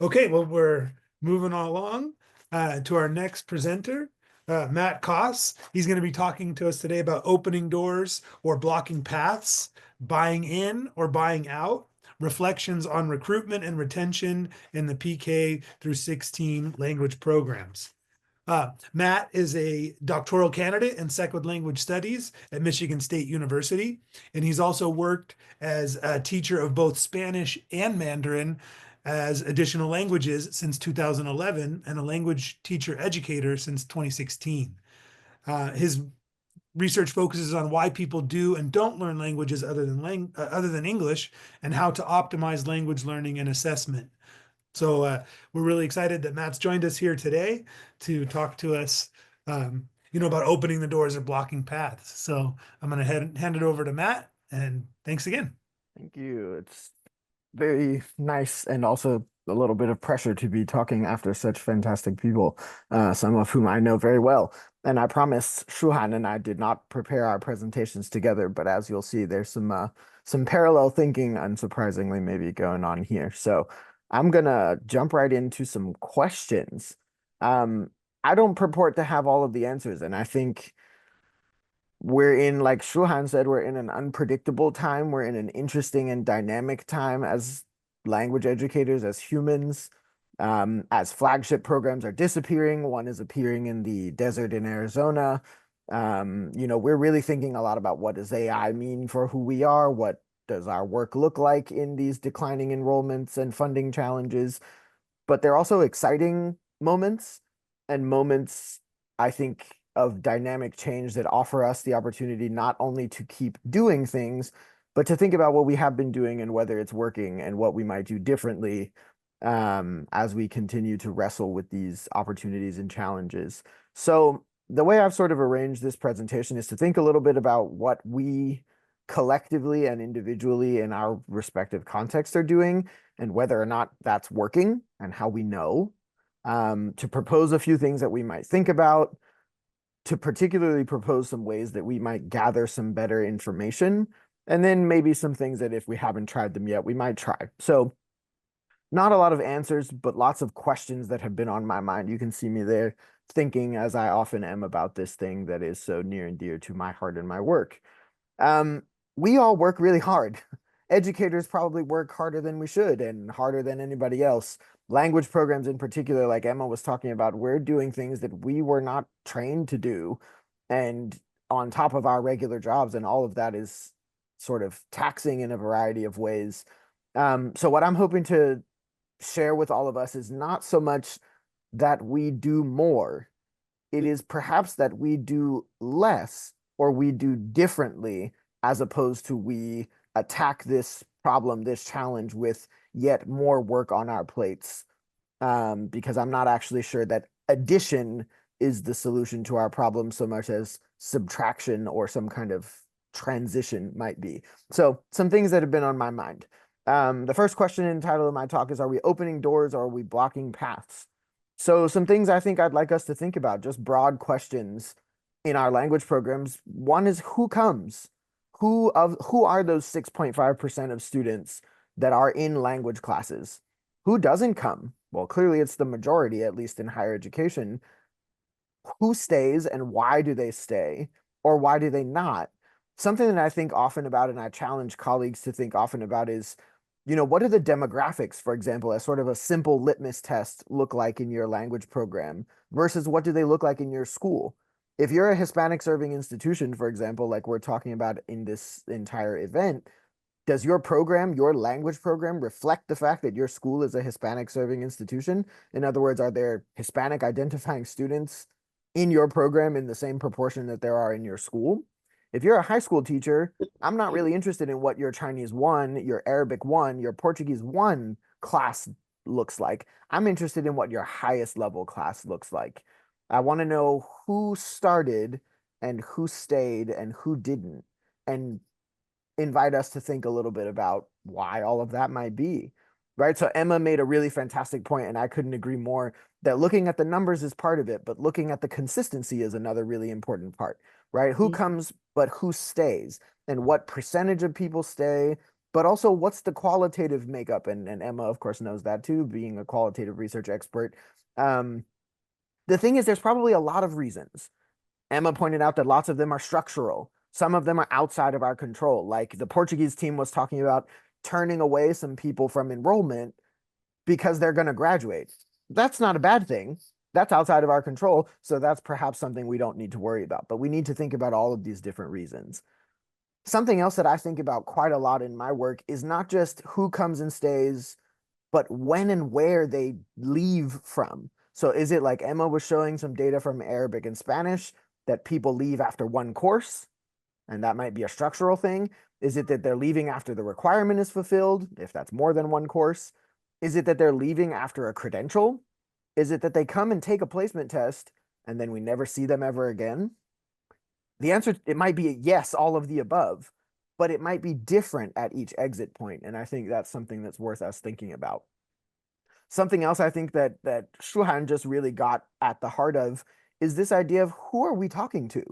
Okay, well, we're moving along to our next presenter, Matt Coss. He's going to be talking to us today about opening doors or blocking paths, buying in or buying out, reflections on recruitment and retention in the PK through 16 language programs. Matt is a doctoral candidate in second language studies at Michigan State University, and he's also worked as a teacher of both Spanish and Mandarin as additional languages since 2011 and a language teacher educator since 2016. His research focuses on why people do and don't learn languages other than English, and how to optimize language learning and assessment. So we're really excited that Matt's joined us here today to talk to us, about opening the doors or blocking paths. So I'm going to hand it over to Matt, and thanks again. Thank you. It's very nice and also a little bit of pressure to be talking after such fantastic people, some of whom I know very well. And I promise 𝘠𝘓 and I did not prepare our presentations together, but as you'll see, there's some parallel thinking, unsurprisingly, maybe going on here. So I'm gonna jump right into some questions. I don't purport to have all of the answers. And I think we're in, like 𝘧𝘀𝘢 said, we're in an unpredictable time. We're in an interesting and dynamic time as language educators, as humans, as flagship programs are disappearing. One is appearing in the desert in Arizona. We're really thinking a lot about what does AI mean for who we are? What does our work look like in these declining enrollments and funding challenges? But they're also exciting moments, and moments, I think, of dynamic change that offer us the opportunity not only to keep doing things, but to think about what we have been doing and whether it's working and what we might do differently as we continue to wrestle with these opportunities and challenges. So the way I've sort of arranged this presentation is to think a little bit about what we collectively and individually in our respective contexts are doing and whether or not that's working and how we know, to propose a few things that we might think about, to particularly propose some ways that we might gather some better information, and then maybe some things that if we haven't tried them yet, we might try. So not a lot of answers, but lots of questions that have been on my mind. You can see me there thinking, as I often am, about this thing that is so near and dear to my heart and my work. We all work really hard. Educators probably work harder than we should and harder than anybody else. Language programs in particular, like Emma was talking about, we're doing things that we were not trained to do, and on top of our regular jobs, and all of that is sort of taxing in a variety of ways. So what I'm hoping to share with all of us is not so much that we do more. It is perhaps that we do less or we do differently, as opposed to we attack this problem, this challenge with yet more work on our plates. Because I'm not actually sure that addition is the solution to our problem so much as subtraction or some kind of transition might be. So some things that have been on my mind. The first question in the title of my talk is, are we opening doors or are we blocking paths? So some things I think I'd like us to think about, just broad questions in our language programs. One is, who comes? Who are those 6.5% of students that are in language classes? Who doesn't come? Well, clearly it's the majority, at least in higher education. Who stays and why do they stay, or why do they not? Something that I think often about, and I challenge colleagues to think often about, is, what do the demographics, for example, as sort of a simple litmus test, look like in your language program versus what do they look like in your school? If you're a Hispanic serving institution, for example, like we're talking about in this entire event, does your program, your language program, reflect the fact that your school is a Hispanic serving institution? In other words, are there Hispanic identifying students in your program in the same proportion that there are in your school? If you're a high school teacher, I'm not really interested in what your Chinese 1, your Arabic 1, your Portuguese 1 class looks like. I'm interested in what your highest level class looks like. I want to know who started and who stayed and who didn't, and invite us to think a little bit about why all of that might be, right? So Emma made a really fantastic point, and I couldn't agree more, that looking at the numbers is part of it, but looking at the consistency is another really important part, right? Who comes, but who stays, and what percentage of people stay, but also what's the qualitative makeup? And Emma, of course, knows that too, being a qualitative research expert. The thing is, there's probably a lot of reasons. Emma pointed out that lots of them are structural. Some of them are outside of our control. Like the Portuguese team was talking about turning away some people from enrollment because they're going to graduate. That's not a bad thing. That's outside of our control. So that's perhaps something we don't need to worry about. But we need to think about all of these different reasons. Something else that I think about quite a lot in my work is not just who comes and stays, but when and where they leave from. So is it, like Emma was showing some data from Arabic and Spanish, that people leave after one course? And that might be a structural thing. Is it that they're leaving after the requirement is fulfilled, if that's more than one course? Is it that they're leaving after a credential? Is it that they come and take a placement test and then we never see them ever again? The answer, it might be yes, all of the above, but it might be different at each exit point. And I think that's something that's worth us thinking about. Something else I think that 𝘧𝘀𝘢 just really got at the heart of is this idea of, who are we talking to?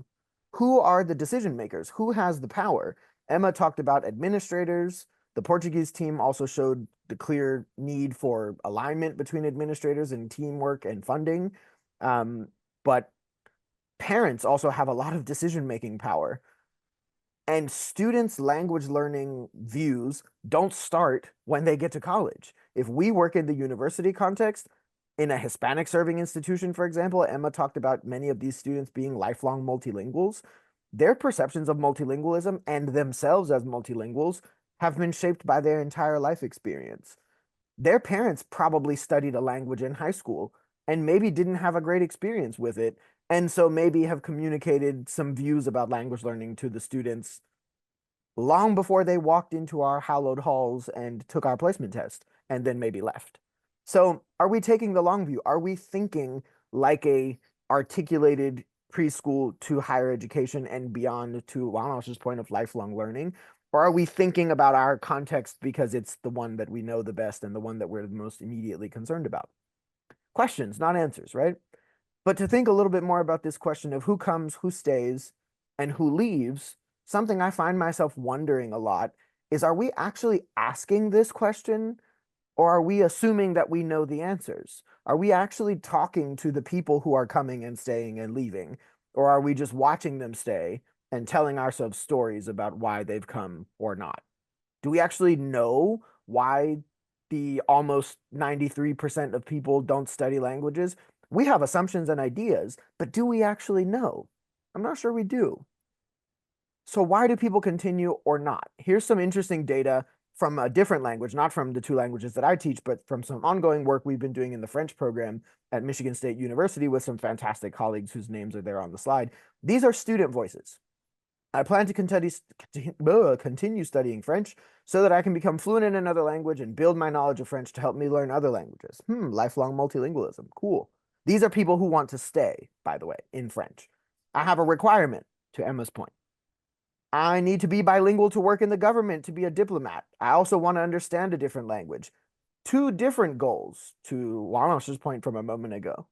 Who are the decision makers? Who has the power? Emma talked about administrators. The Portuguese team also showed the clear need for alignment between administrators and teamwork and funding. but parents also have a lot of decision-making power. And students' language learning views don't start when they get to college. If we work in the university context, in a Hispanic serving institution, for example, Emma talked about many of these students being lifelong multilinguals. Their perceptions of multilingualism and themselves as multilinguals have been shaped by their entire life experience. Their parents probably studied a language in high school and maybe didn't have a great experience with it, and so maybe have communicated some views about language learning to the students long before they walked into our hallowed halls and took our placement test, and then maybe left. So are we taking the long view? Are we thinking like a articulated preschool to higher education and beyond to 𝘠𝘪𝘡𝘠's point of lifelong learning? Or are we thinking about our context because it's the one that we know the best and the one that we're the most immediately concerned about? Questions, not answers, right? But to think a little bit more about this question of who comes, who stays, and who leaves, something I find myself wondering a lot is, are we actually asking this question, or are we assuming that we know the answers? Are we actually talking to the people who are coming and staying and leaving? Or are we just watching them stay and telling ourselves stories about why they've come or not? Do we actually know why the almost 93% of people don't study languages? We have assumptions and ideas, but do we actually know? I'm not sure we do. So why do people continue or not? Here's some interesting data from a different language, not from the two languages that I teach, but from some ongoing work we've been doing in the French program at Michigan State University with some fantastic colleagues whose names are there on the slide. These are student voices. I plan to continue studying French so that I can become fluent in another language and build my knowledge of French to help me learn other languages. Lifelong multilingualism, cool. These are people who want to stay, by the way, in French. I have a requirement, to Emma's point. I need to be bilingual to work in the government, to be a diplomat. I also want to understand a different language. Two different goals, to 𝘠𝘠's point from a moment ago.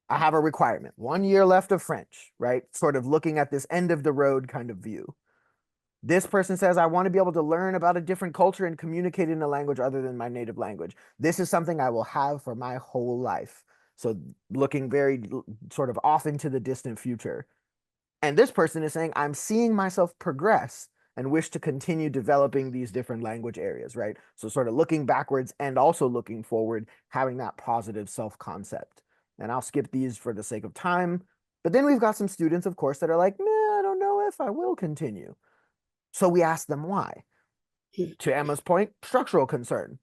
I have a requirement, 1 year left of French, right? Sort of looking at this end of the road kind of view. This person says, I want to be able to learn about a different culture and communicate in a language other than my native language. This is something I will have for my whole life. So looking very sort of off into the distant future. And this person is saying, I'm seeing myself progress and wish to continue developing these different language areas, right? So sort of looking backwards and also looking forward, having that positive self-concept. And I'll skip these for the sake of time. But then we've got some students, of course, that are like, I don't know if I will continue. So we ask them why. To Emma's point, structural concern.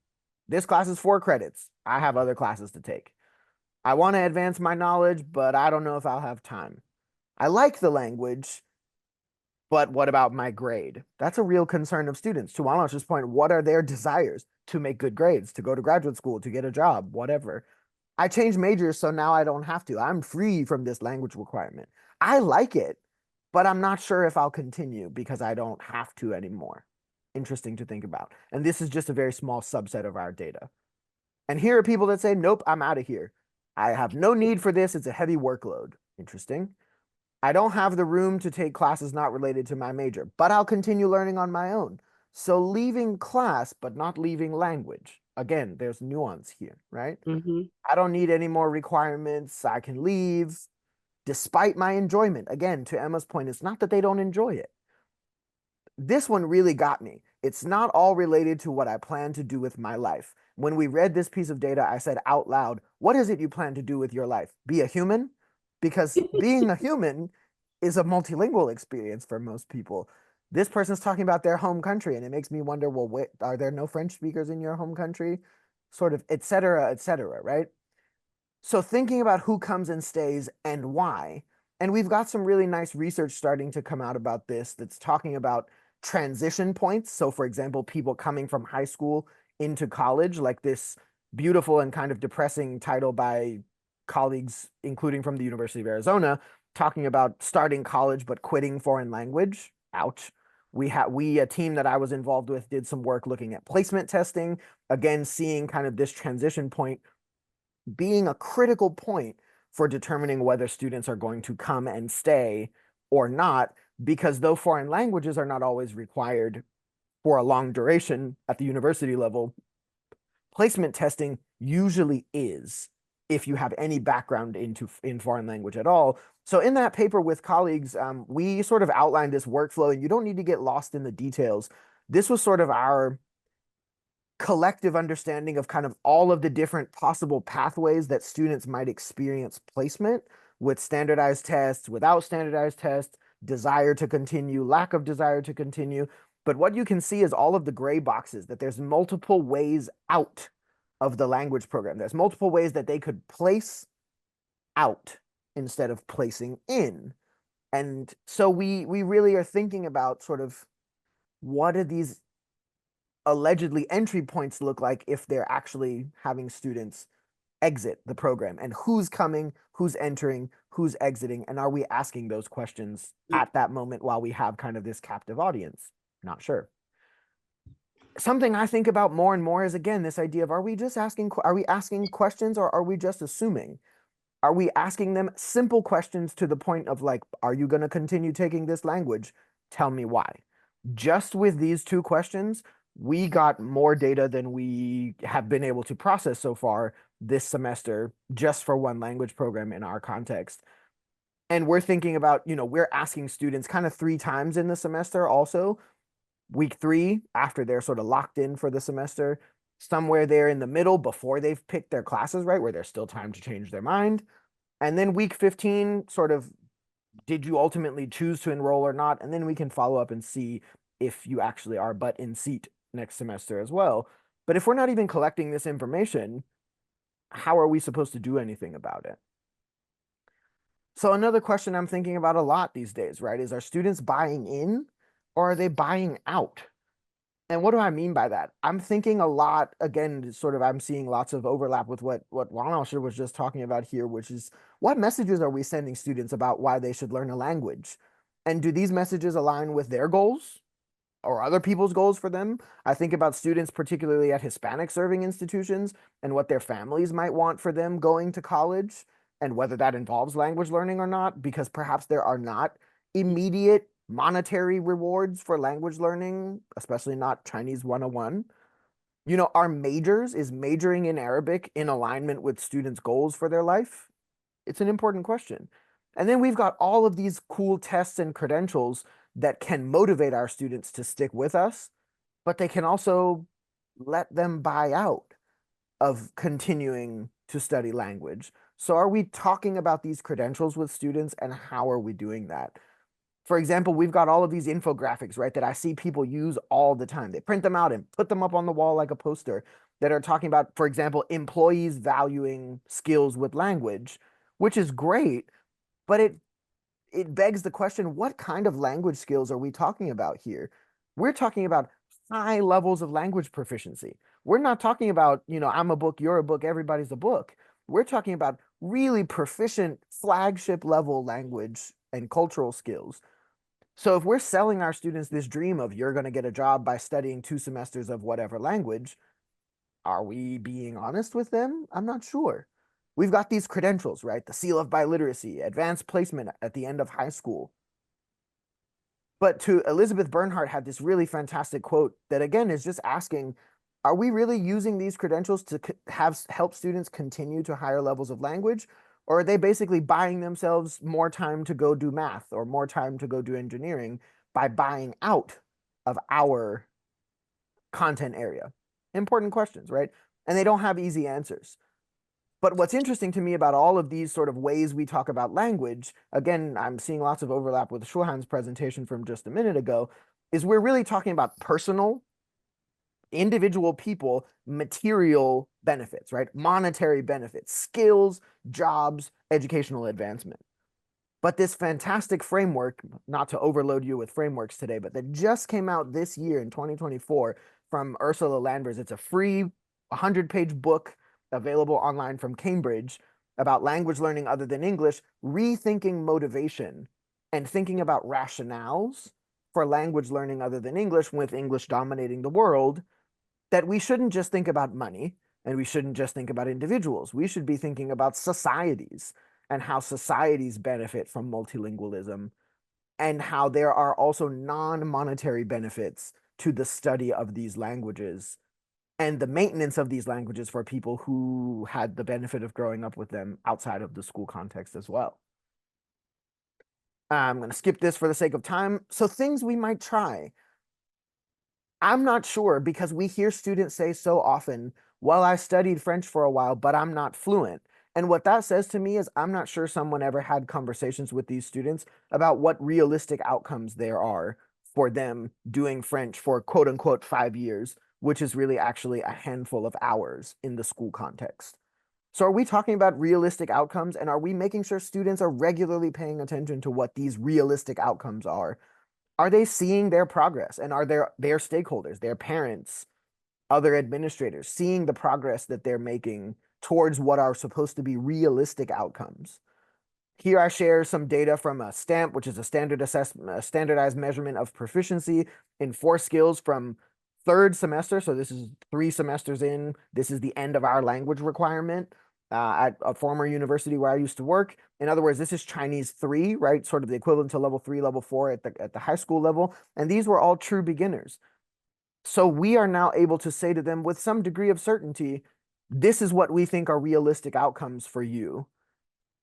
This class is 4 credits. I have other classes to take. I want to advance my knowledge, but I don't know if I'll have time. I like the language, but what about my grade? That's a real concern of students. To 𝘠𝘠's point, what are their desires? To make good grades, to go to graduate school, to get a job, whatever. I changed majors, so now I don't have to. I'm free from this language requirement. I like it, but I'm not sure if I'll continue because I don't have to anymore. Interesting to think about. And this is just a very small subset of our data. And here are people that say, nope, I'm out of here. I have no need for this. It's a heavy workload. Interesting. I don't have the room to take classes not related to my major, but I'll continue learning on my own. So leaving class, but not leaving language. Again, there's nuance here, right? I don't need any more requirements. I can leave despite my enjoyment. Again, to Emma's point, it's not that they don't enjoy it. This one really got me. It's not all related to what I plan to do with my life. When we read this piece of data, I said out loud, what is it you plan to do with your life? Be a human? Because being a human is a multilingual experience for most people. This person's talking about their home country, and it makes me wonder, well, are there no French speakers in your home country? Sort of, et cetera, right? So thinking about who comes and stays and why, and we've got some really nice research starting to come out about this that's talking about transition points. So for example, people coming from high school into college, like this beautiful and kind of depressing title by colleagues, including from the University of Arizona, talking about starting college but quitting foreign language. Ouch. A team that I was involved with did some work looking at placement testing, again, seeing kind of this transition point being a critical point for determining whether students are going to come and stay or not, because though foreign languages are not always required for a long duration at the university level, placement testing usually is. if you have any background in foreign language at all. So in that paper with colleagues, we sort of outlined this workflow, and you don't need to get lost in the details. This was sort of our collective understanding of kind of all of the different possible pathways that students might experience placement, with standardized tests, without standardized tests, desire to continue, lack of desire to continue. But what you can see is all of the gray boxes, that there's multiple ways out of the language program. There's multiple ways that they could place out instead of placing in. And so we really are thinking about sort of, what do these allegedly entry points look like if they're actually having students exit the program, and who's coming, who's entering, who's exiting, and are we asking those questions at that moment while we have kind of this captive audience? Not sure. Something I think about more and more is, again, this idea of, are we asking questions, or are we just assuming? Are we asking them simple questions to the point of like, are you going to continue taking this language? Tell me why. Just with these two questions, we got more data than we have been able to process so far this semester, just for one language program in our context. And we're thinking about, we're asking students kind of 3 times in the semester also. Week 3, after they're sort of locked in for the semester, somewhere there in the middle before they've picked their classes, right, where there's still time to change their mind. And then week 15, sort of, did you ultimately choose to enroll or not? And then we can follow up and see if you actually are but in seat next semester as well. But if we're not even collecting this information, how are we supposed to do anything about it? So another question I'm thinking about a lot these days, right, is, are students buying in, or are they buying out? And what do I mean by that? I'm thinking a lot, again, sort of, I'm seeing lots of overlap with what 𝘠𝘠𝘠𝘠 was just talking about here, which is, what messages are we sending students about why they should learn a language? And do these messages align with their goals or other people's goals for them? I think about students, particularly at Hispanic serving institutions, and what their families might want for them going to college, and whether that involves language learning or not, because perhaps there are not immediate monetary rewards for language learning, especially not Chinese 101. Our majors, is majoring in Arabic in alignment with students' goals for their life? It's an important question. And then we've got all of these cool tests and credentials that can motivate our students to stick with us, but they can also let them buy out of continuing to study language. So are we talking about these credentials with students, and how are we doing that? For example, we've got all of these infographics, right, that I see people use all the time. They print them out and put them up on the wall like a poster, that are talking about, for example, employees valuing skills with language, which is great, but it begs the question, what kind of language skills are we talking about here? We're talking about high levels of language proficiency. We're not talking about, I'm a book, you're a book, everybody's a book. We're talking about really proficient flagship level language and cultural skills. So if we're selling our students this dream of, you're going to get a job by studying 2 semesters of whatever language, are we being honest with them? I'm not sure. We've got these credentials, right? The seal of biliteracy, advanced placement at the end of high school. But to Elizabeth Bernhardt had this really fantastic quote that, again, is just asking, are we really using these credentials to help students continue to higher levels of language? Or are they basically buying themselves more time to go do math, or more time to go do engineering, by buying out of our content area? Important questions, right? And they don't have easy answers. But what's interesting to me about all of these sort of ways we talk about language, again, I'm seeing lots of overlap with Shuhan's presentation from just a minute ago, is we're really talking about personal, individual people, material benefits, right? Monetary benefits, skills, jobs, educational advancement. But this fantastic framework, not to overload you with frameworks today, but that just came out this year in 2024 from Ursula Landers. It's a free 100-page book available online from Cambridge about language learning other than English, rethinking motivation and thinking about rationales for language learning other than English, with English dominating the world, that we shouldn't just think about money, and we shouldn't just think about individuals. We should be thinking about societies, and how societies benefit from multilingualism, and how there are also non-monetary benefits to the study of these languages. and the maintenance of these languages for people who had the benefit of growing up with them outside of the school context as well. I'm going to skip this for the sake of time. So things we might try. I'm not sure, because we hear students say so often, well, I studied French for a while, but I'm not fluent. And what that says to me is I'm not sure someone ever had conversations with these students about what realistic outcomes there are for them doing French for quote unquote 5 years, which is really actually a handful of hours in the school context. So are we talking about realistic outcomes, and are we making sure students are regularly paying attention to what these realistic outcomes are? Are they seeing their progress, and are their stakeholders, their parents, other administrators, seeing the progress that they're making towards what are supposed to be realistic outcomes? Here I share some data from a STAMP, which is a standardized measurement of proficiency in 4 skills from 3rd semester. So this is 3 semesters in. This is the end of our language requirement at a former university where I used to work. In other words, this is Chinese 3, right? Sort of the equivalent to level 3, level 4 at the high school level. And these were all true beginners. So we are now able to say to them with some degree of certainty, this is what we think are realistic outcomes for you.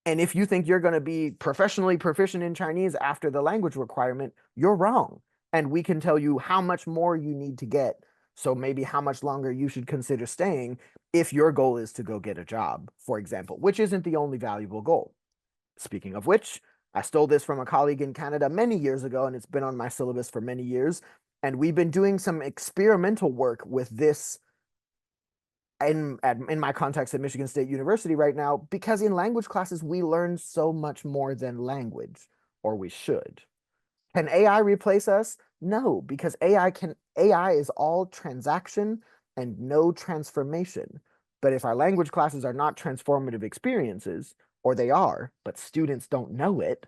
And if you think you're going to be professionally proficient in Chinese after the language requirement, you're wrong. And we can tell you how much more you need to get. So maybe how much longer you should consider staying if your goal is to go get a job, for example, which isn't the only valuable goal. Speaking of which, I stole this from a colleague in Canada many years ago, and it's been on my syllabus for many years. And we've been doing some experimental work with this in my context at Michigan State University right now, because in language classes, we learn so much more than language, or we should. Can AI replace us? No, because AI is all transaction and no transformation. But if our language classes are not transformative experiences, or they are, but students don't know it,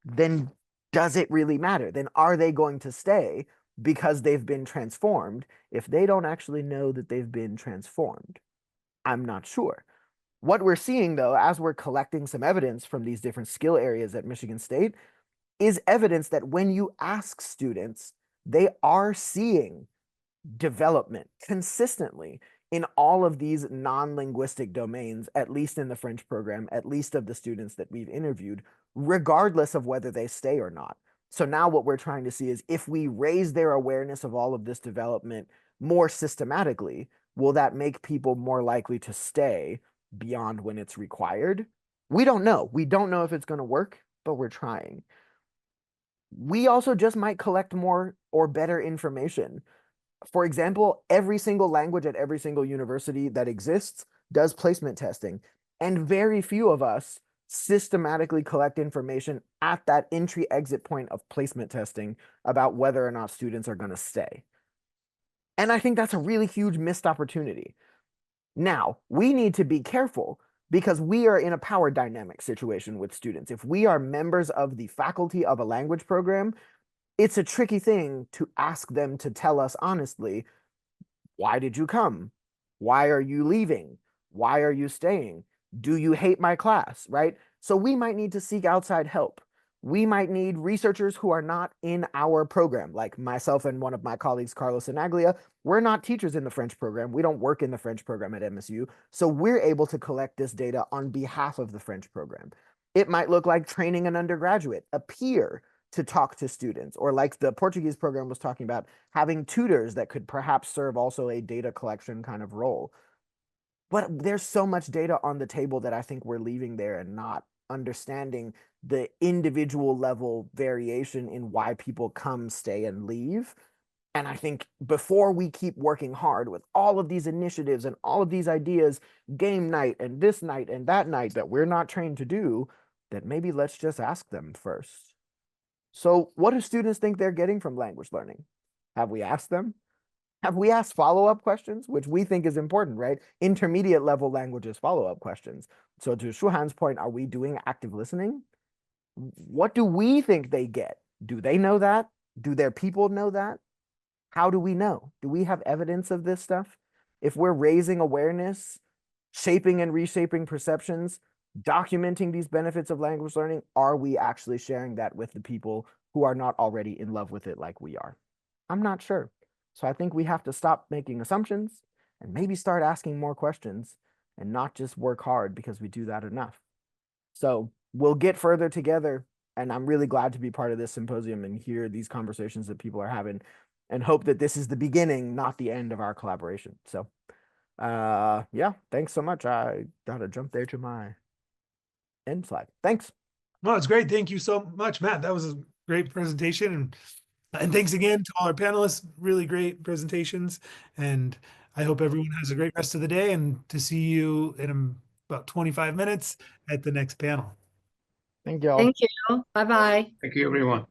then does it really matter? Then are they going to stay because they've been transformed if they don't actually know that they've been transformed? I'm not sure. What we're seeing, though, as we're collecting some evidence from these different skill areas at Michigan State, is evidence that when you ask students, they are seeing development consistently in all of these non-linguistic domains, at least in the French program, at least of the students that we've interviewed, regardless of whether they stay or not. So now what we're trying to see is, if we raise their awareness of all of this development more systematically, will that make people more likely to stay beyond when it's required? We don't know. We don't know if it's going to work, but we're trying. We also just might collect more or better information. For example, every single language at every single university that exists does placement testing, and very few of us systematically collect information at that entry-exit point of placement testing about whether or not students are going to stay. And I think that's a really huge missed opportunity. Now, we need to be careful, because we are in a power dynamic situation with students. If we are members of the faculty of a language program, it's a tricky thing to ask them to tell us honestly, why did you come? Why are you leaving? Why are you staying? Do you hate my class, right? So we might need to seek outside help. We might need researchers who are not in our program, like myself and one of my colleagues, Carlos Anaglia. We're not teachers in the French program. We don't work in the French program at MSU. So we're able to collect this data on behalf of the French program. It might look like training an undergraduate, a peer, to talk to students, or like the Portuguese program was talking about, having tutors that could perhaps serve also a data collection kind of role. But there's so much data on the table that I think we're leaving there and not understanding the individual level variation in why people come, stay, and leave. And I think before we keep working hard with all of these initiatives and all of these ideas, game night and this night and that night that we're not trained to do, that maybe let's just ask them first. So what do students think they're getting from language learning? Have we asked them? Have we asked follow-up questions, which we think is important, right? Intermediate level languages follow-up questions. So to Shuhan's point, are we doing active listening? What do we think they get? Do they know that? Do their people know that? How do we know? Do we have evidence of this stuff? If we're raising awareness, shaping and reshaping perceptions, documenting these benefits of language learning, are we actually sharing that with the people who are not already in love with it like we are? I'm not sure. So I think we have to stop making assumptions and maybe start asking more questions and not just work hard because we do that enough. So we'll get further together, and I'm really glad to be part of this symposium and hear these conversations that people are having, and hope that this is the beginning, not the end of our collaboration. So yeah, thanks so much. I gotta jump there to my end slide. Thanks. No, it's great. Thank you so much, Matt. That was a great presentation. And thanks again to all our panelists. Really great presentations. And I hope everyone has a great rest of the day, and to see you in about 25 minutes at the next panel. Thank you all. Thank you. Bye-bye. Thank you, everyone.